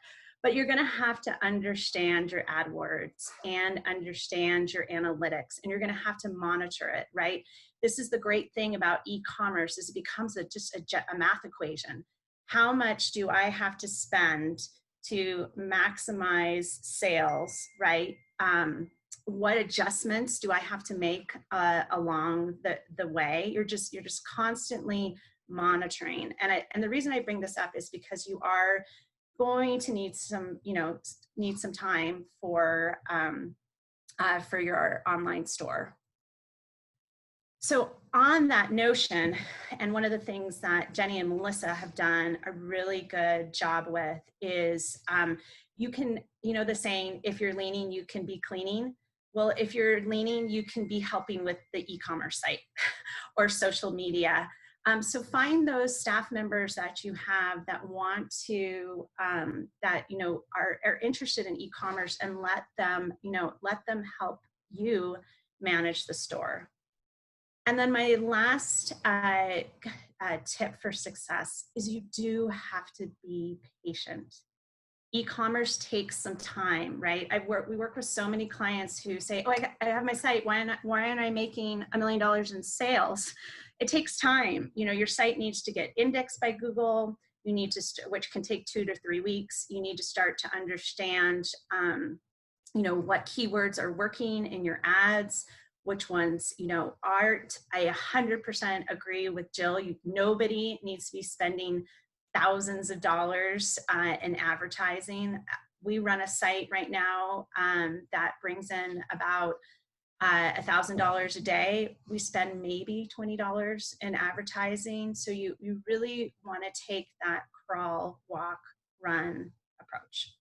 But you're going to have to understand your AdWords and understand your analytics, and you're going to have to monitor it, right? This is the great thing about e-commerce, is it becomes just a math equation. How much do I have to spend to maximize sales, right? What adjustments do I have to make along the way? You're just constantly monitoring. And the reason I bring this up is because you are going to need some time for your online store. So on that notion, and one of the things that Jenny and Melissa have done a really good job with is you can, the saying, if you're leaning, you can be cleaning. Well, if you're leaning, you can be helping with the e-commerce site or social media. So find those staff members that you have that want to, are interested in e-commerce, and let them help you manage the store. And then my last tip for success is you do have to be patient. E-commerce takes some time, right? We work with so many clients who say, oh, I have my site. Why aren't I making $1 million in sales? It takes time. Your site needs to get indexed by Google. You need to, which can take 2 to 3 weeks. You need to start to understand, what keywords are working in your ads, which ones, you know, aren't. I 100% agree with Jill. Nobody needs to be spending thousands of dollars in advertising. We run a site right now that brings in about $1,000 a day. We spend maybe $20 in advertising. So you really want to take that crawl, walk, run approach.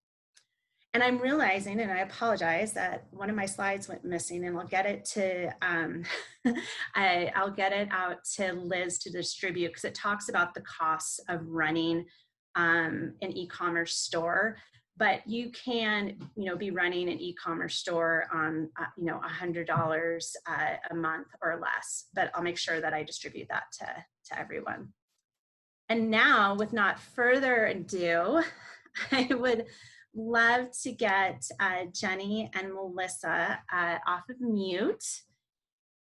And I'm realizing, and I apologize, that one of my slides went missing, and I'll get it to, I'll get it out to Liz to distribute, because it talks about the costs of running an e-commerce store. But you can, you know, be running an e-commerce store on, you know, $100 a month or less. But I'll make sure that I distribute that to everyone. And now, with not further ado, I would love to get Jenny and Melissa off of mute.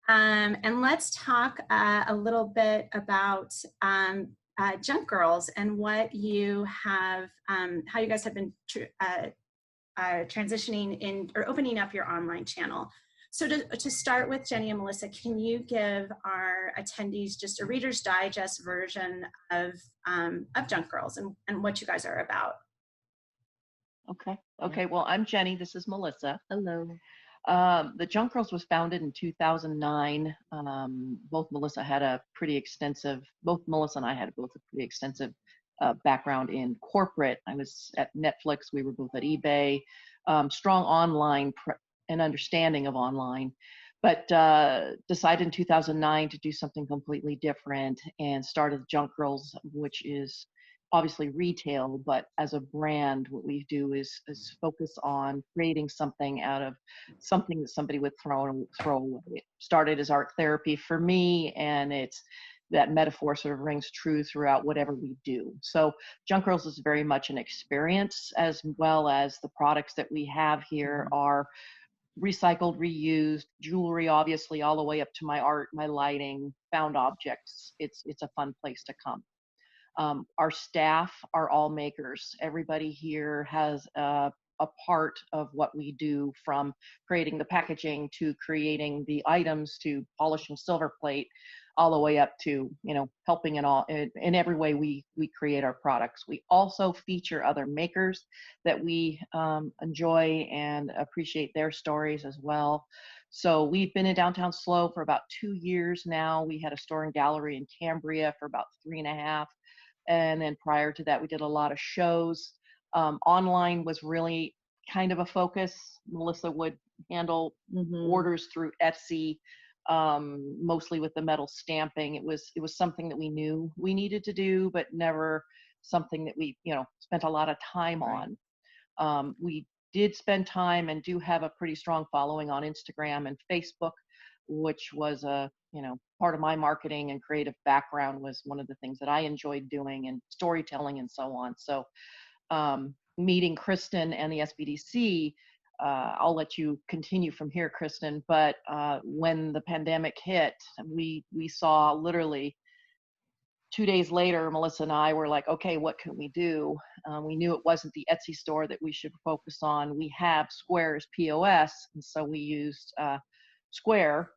And let's talk a little bit about Junk Girls and what you have, how you guys have been transitioning in or opening up your online channel. So to start with, Jenny and Melissa, can you give our attendees just a Reader's Digest version of Junk Girls and what you guys are about? Okay. Well, I'm Jenny. This is Melissa. Hello. The Junk Girls was founded in 2009. Both Melissa and I had a pretty extensive background in corporate. I was at Netflix. We were both at eBay. Strong online and understanding of online, but decided in 2009 to do something completely different and started Junk Girls, which is obviously retail, but as a brand, what we do is focus on creating something out of something that somebody would throw away. It started as art therapy for me, and it's that metaphor sort of rings true throughout whatever we do. So Junk Girls is very much an experience, as well as the products that we have here are recycled, reused, jewelry, obviously, all the way up to my art, my lighting, found objects. It's a fun place to come. Our staff are all makers. Everybody here has a part of what we do, from creating the packaging to creating the items to polishing silver plate, all the way up to, you know, helping in every way we create our products. We also feature other makers that we enjoy and appreciate their stories as well. So we've been in downtown SLO for about 2 years now. We had a store and gallery in Cambria for about 3.5. And then prior to that, we did a lot of shows. Online was really kind of a focus. Melissa would handle orders through Etsy, mostly with the metal stamping. It was something that we knew we needed to do, but never something that we, you know, spent a lot of time on. We did spend time and do have a pretty strong following on Instagram and Facebook, which was part of my marketing and creative background, was one of the things that I enjoyed doing, and storytelling and so on. So meeting Kristin and the SBDC, I'll let you continue from here, Kristin, but when the pandemic hit, we saw literally 2 days later, Melissa and I were like, okay, what can we do? We knew it wasn't the Etsy store that we should focus on. We have Square's POS, and so we used Square.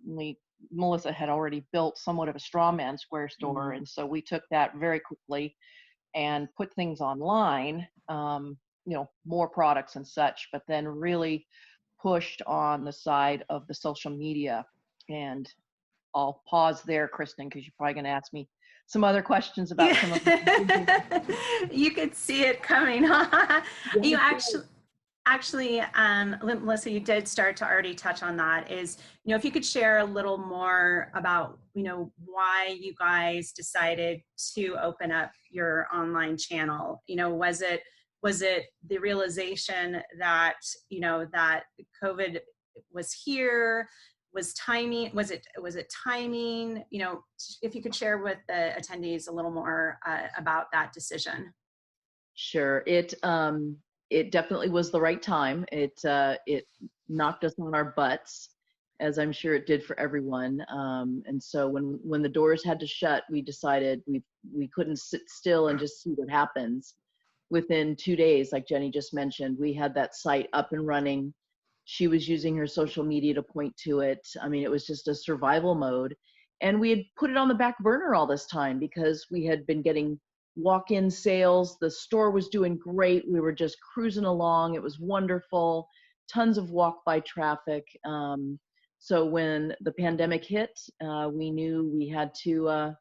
Melissa had already built somewhat of a straw man Square store, and so we took that very quickly and put things online, more products and such, but then really pushed on the side of the social media. And I'll pause there, Kristin, because you're probably going to ask me some other questions about some of the You could see it coming, huh? You actually, Melissa, you did start to already touch on that. Is, if you could share a little more about, why you guys decided to open up your online channel. Was it the realization that, that COVID was here? Was timing? Was it timing? If you could share with the attendees a little more about that decision. Sure. It definitely was the right time. It knocked us on our butts, as I'm sure it did for everyone. And so when the doors had to shut, we decided we couldn't sit still and just see what happens. Within 2 days, like Jenny just mentioned, we had that site up and running. She was using her social media to point to it. I mean, it was just a survival mode. And we had put it on the back burner all this time because we had been getting walk-in sales. The store was doing great. We were just cruising along. It was wonderful. Tons of walk-by traffic. So when the pandemic hit, we knew we had to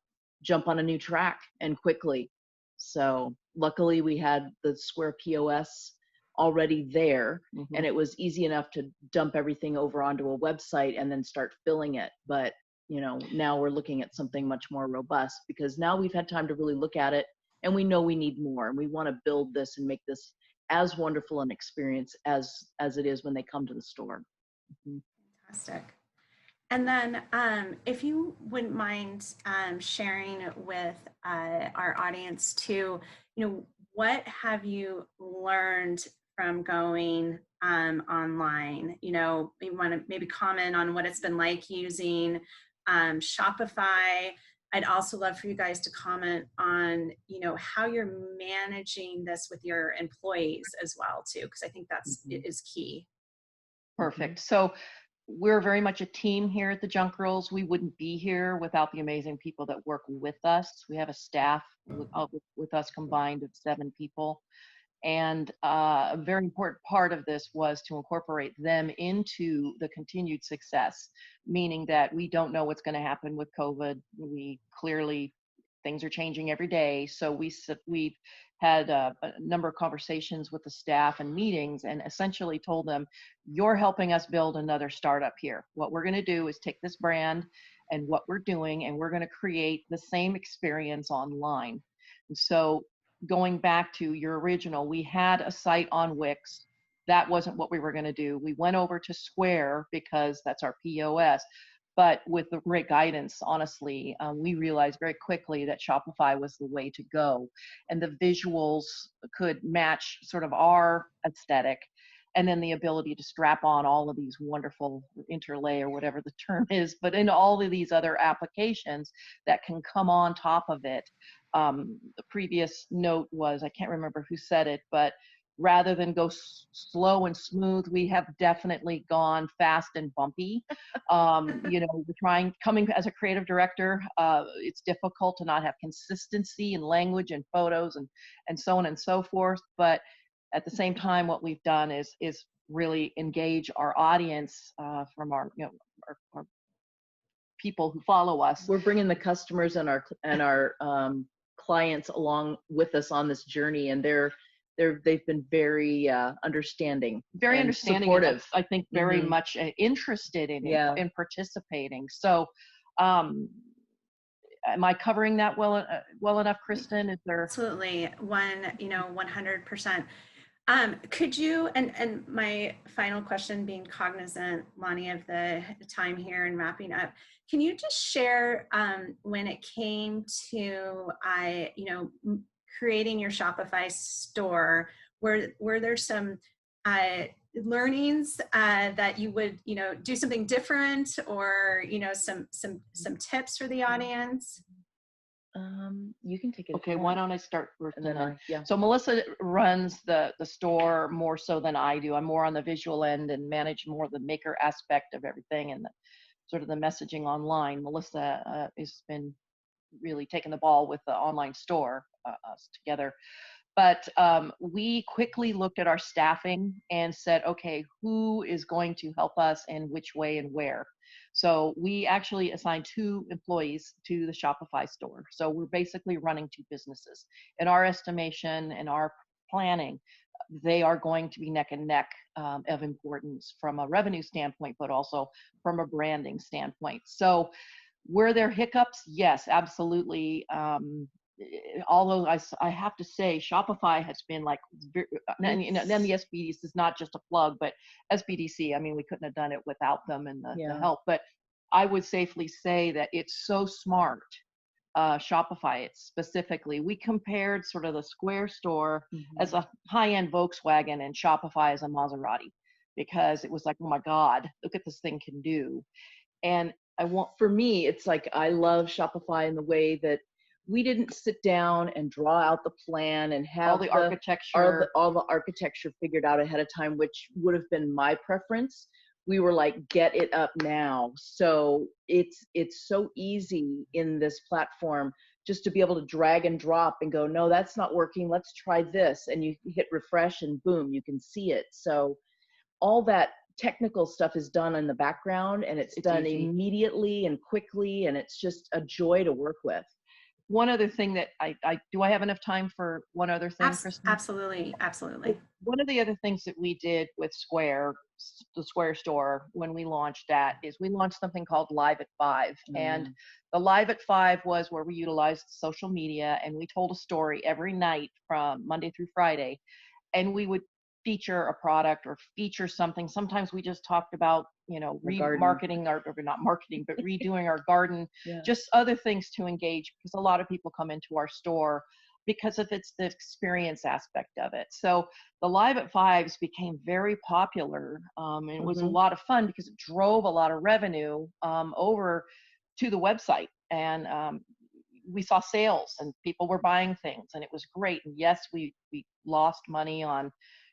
jump on a new track and quickly. So luckily we had the Square POS already there, and it was easy enough to dump everything over onto a website and then start filling it. But you know, now we're looking at something much more robust because now we've had time to really look at it, and we know we need more, and we want to build this and make this as wonderful an experience as it is when they come to the store. Fantastic. And then if you wouldn't mind sharing with our audience too, you know, what have you learned from going online? You know, you want to maybe comment on what it's been like using Shopify. I'd also love for you guys to comment on, you know, how you're managing this with your employees as well too, because I think that's is key. Perfect. So we're very much a team here at the Junk Girls. We wouldn't be here without the amazing people that work with us. We have a staff with us combined of 7 people. And a very important part of this was to incorporate them into the continued success, meaning that we don't know what's going to happen with COVID. We clearly, things are changing every day. So we've had a number of conversations with the staff and meetings, and essentially told them, you're helping us build another startup here. What we're going to do is take this brand and what we're doing, and we're going to create the same experience online. And so going back to your original, we had a site on Wix. That wasn't what we were going to do. We went over to Square because that's our POS. But with the great guidance, honestly, we realized very quickly that Shopify was the way to go. And the visuals could match sort of our aesthetic. And then the ability to strap on all of these wonderful interlay or whatever the term is, but in all of these other applications that can come on top of it. The previous note was, I can't remember who said it, but rather than go slow and smooth, we have definitely gone fast and bumpy. You know, coming as a creative director, it's difficult to not have consistency in language and photos and so on and so forth. But at the same time, what we've done is really engage our audience from our, you know, our people who follow us. We're bringing the customers and our clients along with us on this journey, and they've been very understanding, very understanding, supportive. I think very much interested in participating. So, am I covering that well enough, Kristin? Is there Absolutely 100%. Could you, and my final question, being cognizant, Lani, of the time here and wrapping up, can you just share when it came to creating your Shopify store, were there some learnings that you would do something different, or some tips for the audience? You can take it. Okay, why don't I start first? And then yeah. So Melissa runs the store more so than I do. I'm more on the visual end and manage more the maker aspect of everything and sort of the messaging online. Melissa has been really taking the ball with the online store, us together. But we quickly looked at our staffing and said, okay, who is going to help us and which way and where? So we actually assigned 2 employees to the Shopify store. So we're basically running 2 businesses. In our estimation and our planning, they are going to be neck and neck of importance from a revenue standpoint, but also from a branding standpoint. So were there hiccups? Yes, absolutely. Although I have to say, Shopify has been like, then the SBDC is not just a plug, but SBDC, I mean, we couldn't have done it without them and the help. But I would safely say that it's so smart, Shopify specifically. We compared sort of the Square store as a high-end Volkswagen and Shopify as a Maserati, because it was like, oh my God, look at this thing can do. And for me, it's like, I love Shopify in the way that we didn't sit down and draw out the plan and have All the architecture. all the architecture figured out ahead of time, which would have been my preference. We were like, get it up now. So it's so easy in this platform just to be able to drag and drop and go, no, that's not working. Let's try this. And you hit refresh and boom, you can see it. So all that technical stuff is done in the background, and it's done easy. immediately and quickly. And it's just a joy to work with. One other thing that I do I have enough time for one other thing, Kristin? Absolutely. One of the other things that we did with Square, the Square store, when we launched that, is we launched something called Live at 5. And the Live at 5 was where we utilized social media, and we told a story every night from Monday through Friday. And we would feature a product or feature something. Sometimes we just talked about, remarketing or not marketing, but redoing our garden, just other things to engage, because a lot of people come into our store because of the experience aspect of it. So the Live at 5s became very popular. And it was a lot of fun because it drove a lot of revenue over to the website. And we saw sales and people were buying things, and it was great. And yes, we lost money on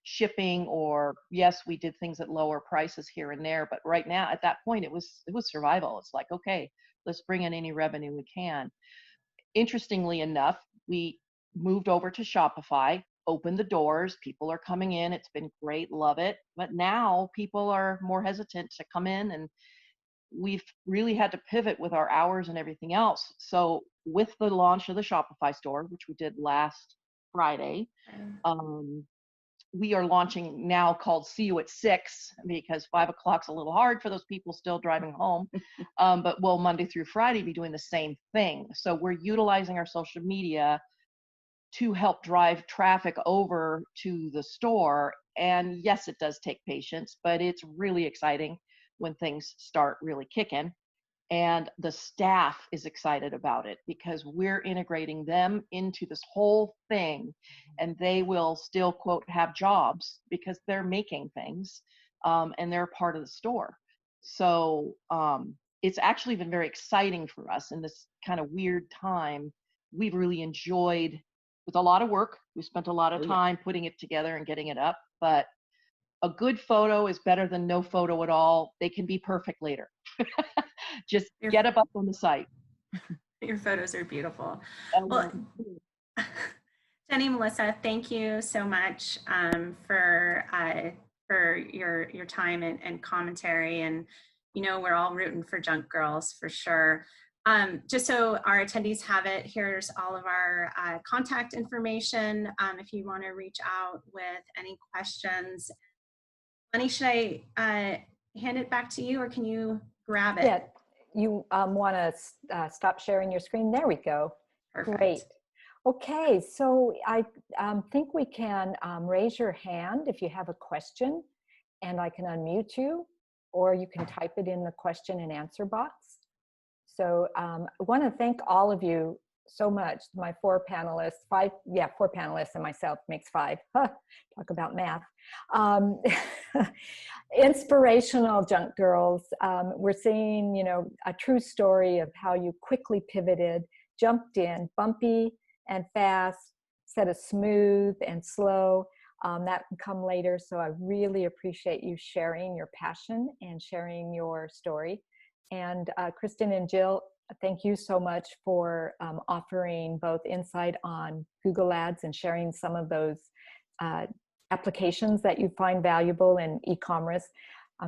shipping, or yes, we did things at lower prices here and there. But right now, at that point, it was survival. It's like, okay, let's bring in any revenue we can. Interestingly enough, we moved over to Shopify, opened the doors. People are coming in. It's been great. Love it. But now people are more hesitant to come in, and we've really had to pivot with our hours and everything else. So with the launch of the Shopify store, which we did last Friday, we are launching now called See You at 6, because 5 o'clock's a little hard for those people still driving home. But we'll Monday through Friday be doing the same thing. So we're utilizing our social media to help drive traffic over to the store. And yes, it does take patience, but it's really exciting when things start really kicking. And the staff is excited about it because we're integrating them into this whole thing, and they will still, quote, have jobs because they're making things, and they're part of the store. So it's actually been very exciting for us in this kind of weird time. We've really enjoyed, with a lot of work, we spent a lot of time putting it together and getting it up, but a good photo is better than no photo at all. They can be perfect later. Just get them up on the site. Your photos are beautiful. Well, Jenny, Melissa, thank you so much for your time and commentary. And we're all rooting for Junk Girls for sure. Just so our attendees have it, here's all of our contact information if you want to reach out with any questions. Lani, should I hand it back to you, or can you grab it? Yeah, you want to stop sharing your screen? There we go. Perfect. Great. Okay, so I think we can raise your hand if you have a question, and I can unmute you, or you can type it in the question and answer box. So I want to thank all of you so much. My 4 panelists, 4 panelists and myself makes 5. Talk about math. Inspirational Junk Girls. We're seeing, a true story of how you quickly pivoted, jumped in, bumpy and fast, instead of smooth and slow. That can come later. So I really appreciate you sharing your passion and sharing your story. And Kristin and Jill, thank you so much for offering both insight on Google Ads and sharing some of those applications that you find valuable in e-commerce.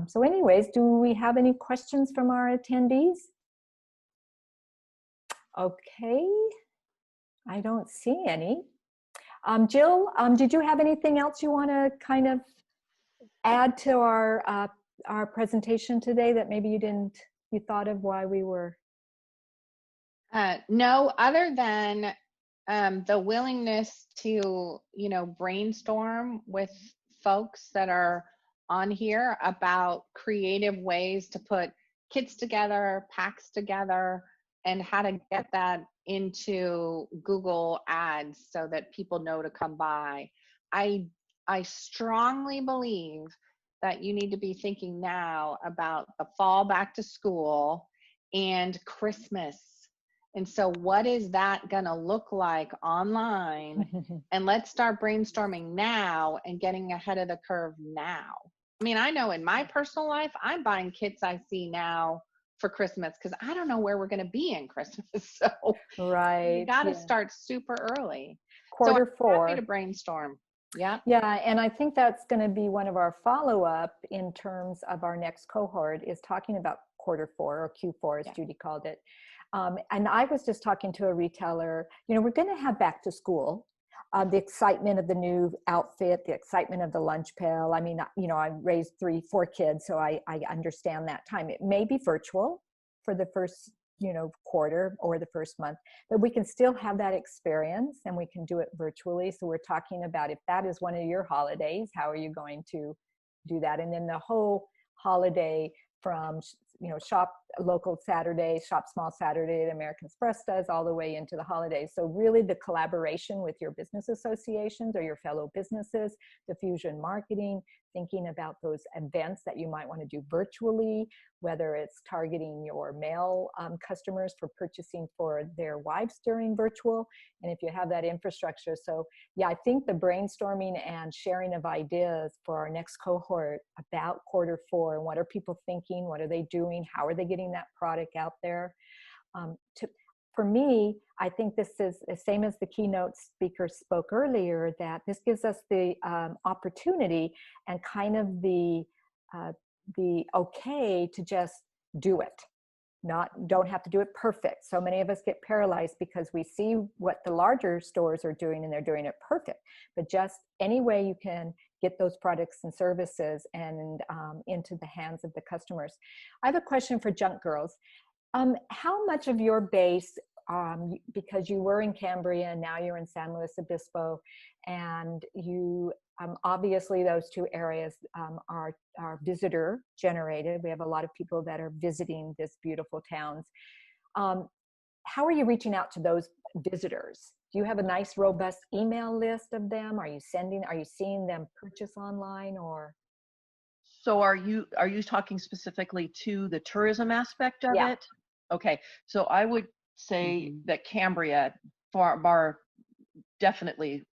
So anyways, do we have any questions from our attendees? Okay, I don't see any. Jill, did you have anything else you want to kind of add to our presentation today that maybe you thought of while we were? No, other than the willingness to, brainstorm with folks that are on here about creative ways to put kits together, packs together, and how to get that into Google Ads so that people know to come by. I strongly believe that you need to be thinking now about the fall back to school and Christmas And so what is that going to look like online? And let's start brainstorming now and getting ahead of the curve now. I mean, I know in my personal life, I'm buying kits I see now for Christmas because I don't know where we're going to be in Christmas. So Right. you got to yeah. start super early. Quarter so I'm four. happy to brainstorm. Yeah. Yeah, and I think that's going to be one of our follow-up in terms of our next cohort is talking about quarter four or Q4, as Judy called it. And I was just talking to a retailer, you know, we're going to have back to school, the excitement of the new outfit, the excitement of the lunch pail. I mean, you know, I raised 4 kids, so I understand that time. It may be virtual for the first, you know, quarter or the first month, but we can still have that experience and we can do it virtually. So we're talking about if that is one of your holidays, how are you going to do that? And then the whole holiday from, you know, shop local Saturday, shop small Saturday, the American Express does, all the way into the holidays. So really the collaboration with your business associations or your fellow businesses, diffusion marketing, thinking about those events that you might want to do virtually, whether it's targeting your male customers for purchasing for their wives during virtual, and if you have that infrastructure. So yeah, I think the brainstorming and sharing of ideas for our next cohort about quarter four, and what are people thinking, what are they doing, how are they getting that product out there. For me, I think this is the same as the keynote speaker spoke earlier, that this gives us the opportunity and kind of the okay to just do it. Don't have to do it perfect. So many of us get paralyzed because we see what the larger stores are doing and they're doing it perfect. But just any way you can get those products and services and into the hands of the customers. I have a question for Junk Girls. How much of your base, because you were in Cambria and now you're in San Luis Obispo, and you obviously those two areas are visitor generated. We have a lot of people that are visiting this beautiful towns. How are you reaching out to those visitors? Do you have a nice robust email list of them? Are you seeing them purchase online, or? So are you talking specifically to the tourism aspect of it? Okay, so I would say that Cambria, definitely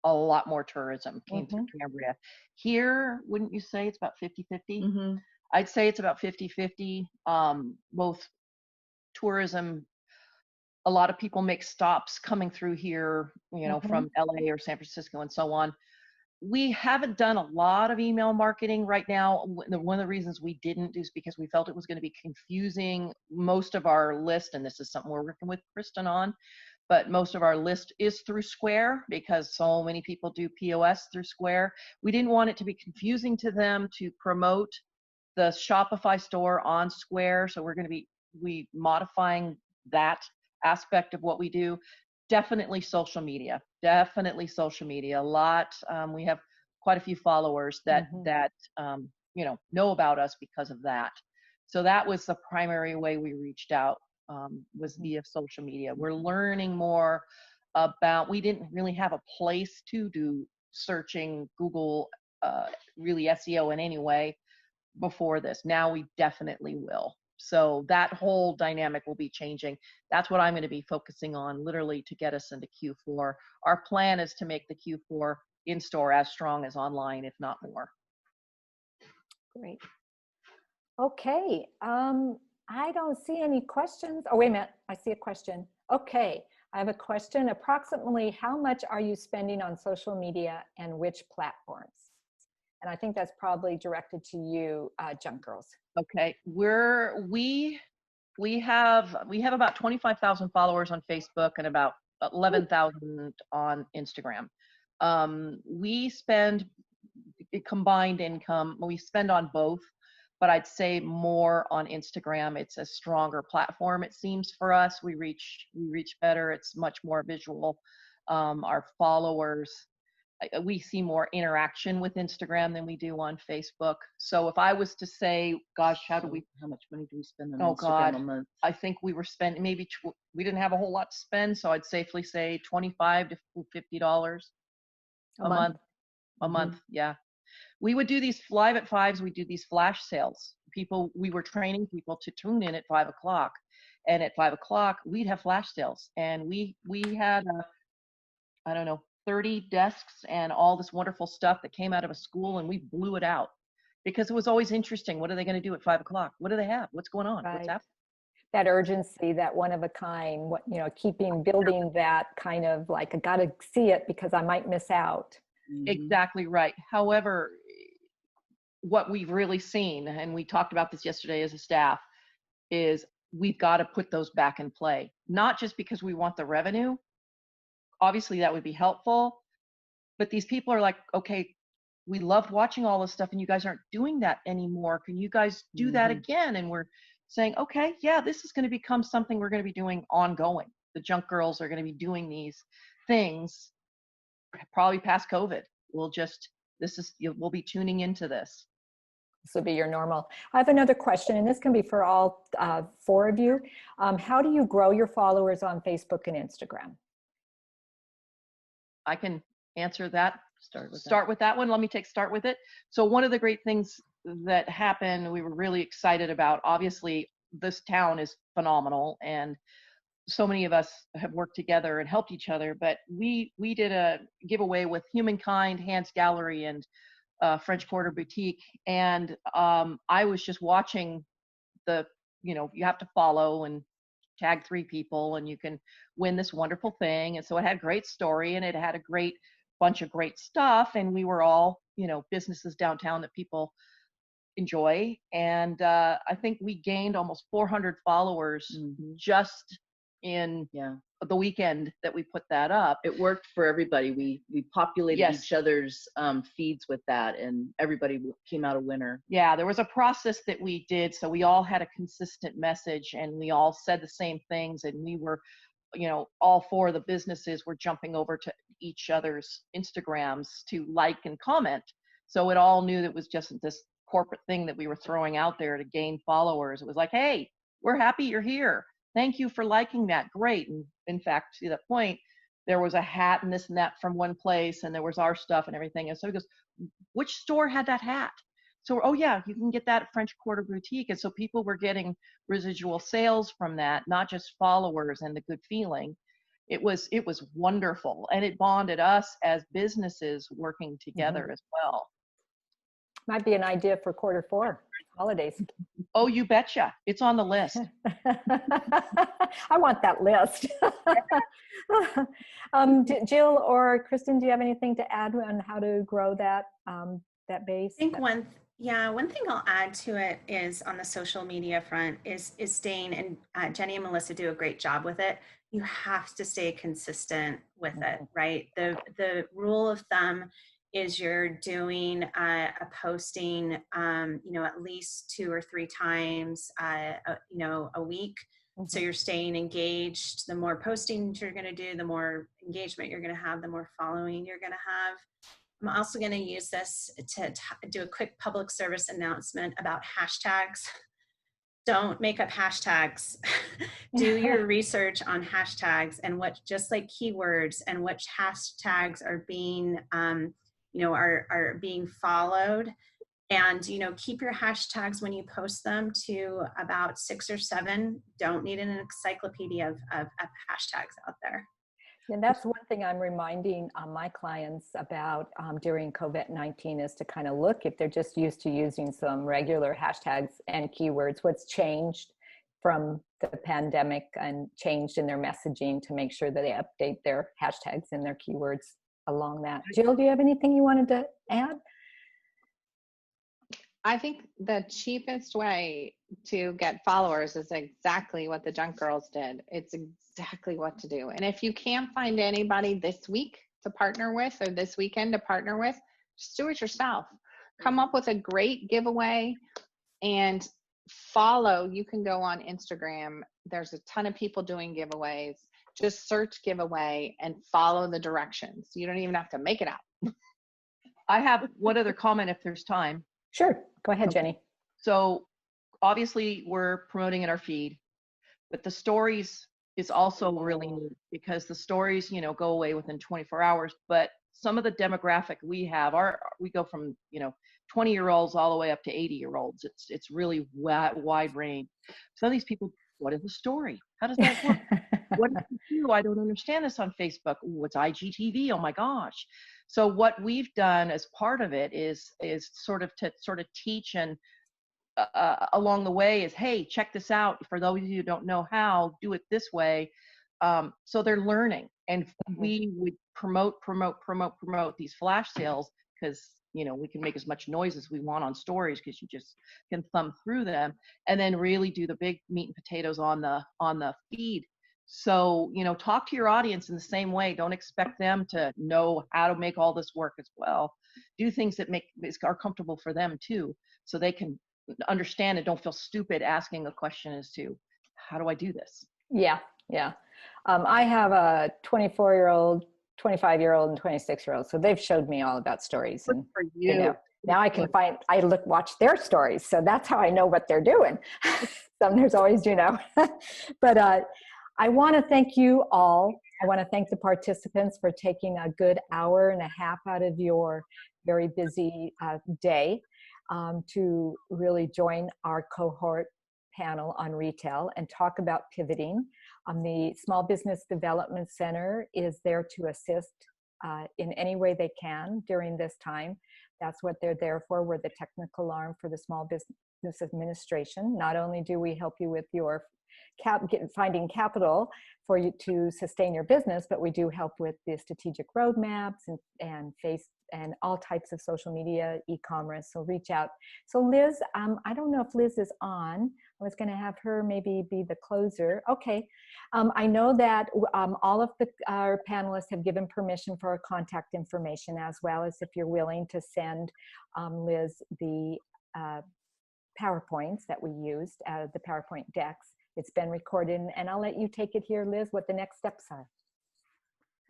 a lot more tourism came through Cambria. Here, wouldn't you say it's about 50-50? I'd say it's about 50-50, both tourism. A lot of people make stops coming through here, you know, from LA or San Francisco and so on. We haven't done a lot of email marketing right now. One of the reasons we didn't is because we felt it was going to be confusing. Most of our list, and this is something we're working with Kristin on, but most of our list is through Square because so many people do POS through Square. We didn't want it to be confusing to them to promote the Shopify store on Square. So we're going to be modifying that aspect of what we do. Definitely social media. A lot. We have quite a few followers that you know about us because of that. So that was the primary way we reached out, was via social media. We're learning more about. We didn't really have a place to do searching Google, really SEO in any way before this. Now we definitely will. So that whole dynamic will be changing. That's what I'm going to be focusing on, literally, to get us into Q4. Our plan is to make the Q4 in-store as strong as online, if not more. Great. Okay. I don't see any questions. Oh, wait a minute. I see a question. Okay. I have a question. Approximately how much are you spending on social media and which platforms? And I think that's probably directed to you, Junk Girls. Okay, we have about 25,000 followers on Facebook and about 11,000 on Instagram. We spend combined income. We spend on both, but I'd say more on Instagram. It's a stronger platform, it seems, for us. We reach better. It's much more visual. Our followers. We see more interaction with Instagram than we do on Facebook. So if I was to say, gosh, how much money do we spend on Instagram a month? I think we were spending we didn't have a whole lot to spend. So I'd safely say $25 to $50 a month. A month. Yeah. We would do these live at 5s. We do these flash sales. people, we were training people to tune in at 5 o'clock. And at 5 o'clock, we'd have flash sales. And we had, I don't know, 30 desks and all this wonderful stuff that came out of a school, and we blew it out because it was always interesting. What are they going to do at 5 o'clock? What do they have? What's going on? What's Right. happening? That urgency, that one of a kind, what, you know, building that kind of like, I got to see it because I might miss out. Exactly right. However, what we've really seen, and we talked about this yesterday as a staff, is we've got to put those back in play, not just because we want the revenue. Obviously that would be helpful, but these people are like, okay, we loved watching all this stuff and you guys aren't doing that anymore. Can you guys do that again? And we're saying, okay, yeah, this is going to become something we're going to be doing ongoing. The Junk Girls are going to be doing these things probably past COVID. We'll be tuning into this. This will be your normal. I have another question, and this can be for all 4 of you. How do you grow your followers on Facebook and Instagram? I can answer that. Start with that one. Let me start with it. So one of the great things that happened, we were really excited about, obviously this town is phenomenal and so many of us have worked together and helped each other, but we did a giveaway with Humankind, Hands Gallery, and French Quarter Boutique. And I was just watching you have to follow and tag 3 people and you can win this wonderful thing. And so it had a great story and it had a great bunch of great stuff. And we were all, businesses downtown that people enjoy. And I think we gained almost 400 followers just in the weekend that we put that up. It worked for everybody. We populated each other's feeds with that, and everybody came out a winner. Yeah, there was a process that we did, so we all had a consistent message, and we all said the same things, and we were, all 4 of the businesses were jumping over to each other's Instagrams to like and comment. So it all knew that it was just this corporate thing that we were throwing out there to gain followers. It was like, hey, we're happy you're here. Thank you for liking that. Great. And in fact, to that point, there was a hat and this and that from one place, and there was our stuff and everything. And so he goes, which store had that hat? So, oh yeah, you can get that at French Quarter Boutique. And so people were getting residual sales from that, not just followers and the good feeling. It was wonderful. And it bonded us as businesses working together as well. Might be an idea for Q4 holidays. Oh, you betcha. It's on the list. I want that list. Jill or Kristin, do you have anything to add on how to grow that base? I think one thing I'll add to it is on the social media front is staying, and Jenny and Melissa do a great job with it. You have to stay consistent with it, right? The rule of thumb is you're doing a posting, at least 2 or 3 times, a week. So you're staying engaged. The more postings you're going to do, the more engagement you're going to have, the more following you're going to have. I'm also going to use this to do a quick public service announcement about hashtags. Don't make up hashtags. Do your research on hashtags and just like keywords and which hashtags are being are being followed, and keep your hashtags when you post them to about 6 or 7. Don't need an encyclopedia of hashtags out there. And that's one thing I'm reminding my clients about during COVID-19 is to kind of look if they're just used to using some regular hashtags and keywords, what's changed from the pandemic and changed in their messaging to make sure that they update their hashtags and their keywords along that. Jill, do you have anything you wanted to add? I think the cheapest way to get followers is exactly what the Junk Girls did. It's exactly what to do. And if you can't find anybody this week to partner with or this weekend to partner with, just do it yourself. Come up with a great giveaway and follow. You can go on Instagram. There's a ton of people doing giveaways. Just search giveaway and follow the directions. You don't even have to make it up. I have one other comment if there's time. Sure. Go ahead, Jenny. So obviously we're promoting in our feed, but the stories is also really neat because the stories, go away within 24 hours. But some of the demographic we have we go from, 20-year-olds all the way up to 80-year-olds. It's really wide range. Some of these people, what is the story? How does that work? What do you do? I don't understand this on Facebook. Ooh, it's IGTV. Oh my gosh. So what we've done as part of it is sort of teach and along the way is, hey, check this out. For those of you who don't know how, do it this way. So they're learning, and we would promote these flash sales because, you know, we can make as much noise as we want on stories because you just can thumb through them, and then really do the big meat and potatoes on the feed. So, you know, talk to your audience in the same way. Don't expect them to know how to make all this work as well. Do things that are comfortable for them too, so they can understand and don't feel stupid asking a question as to, how do I do this? Yeah. I have a 24-year-old, 25-year-old, and 26-year-old. So they've showed me all about stories. Good and for you. You know, now I can watch their stories. So that's how I know what they're doing. There's always, you know, but I want to thank you all. I want to thank the participants for taking a good hour and a half out of your very busy day to really join our cohort panel on retail and talk about pivoting. The Small Business Development Center is there to assist in any way they can during this time. That's what they're there for. We're the technical arm for the Small Business Administration. Not only do we help you with your finding capital for you to sustain your business, but we do help with the strategic roadmaps and all types of social media, e-commerce. So reach out. So Liz, I don't know if Liz is on. I was going to have her maybe be the closer. Okay. I know that all of our panelists have given permission for our contact information, as well as if you're willing to send Liz the PowerPoints that we used, the PowerPoint decks. It's been recorded, and I'll let you take it here, Liz, what the next steps are.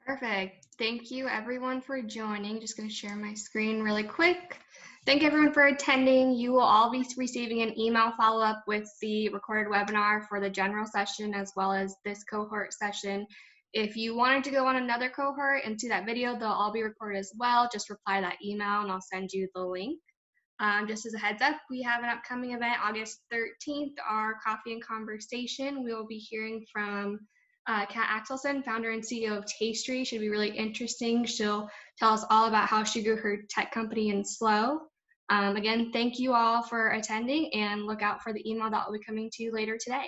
Perfect. Thank you everyone for joining. Just going to share my screen really quick. Thank everyone for attending. You will all be receiving an email follow-up with the recorded webinar for the general session as well as this cohort session. If you wanted to go on another cohort and see that video, they'll all be recorded as well. Just reply to that email and I'll send you the link. Just as a heads up, we have an upcoming event August 13th, our Coffee and Conversation. We will be hearing from Kat Axelson, founder and CEO of Tastery. Should be really interesting. She'll tell us all about how she grew her tech company in Slow. Again, thank you all for attending, and look out for the email that will be coming to you later today.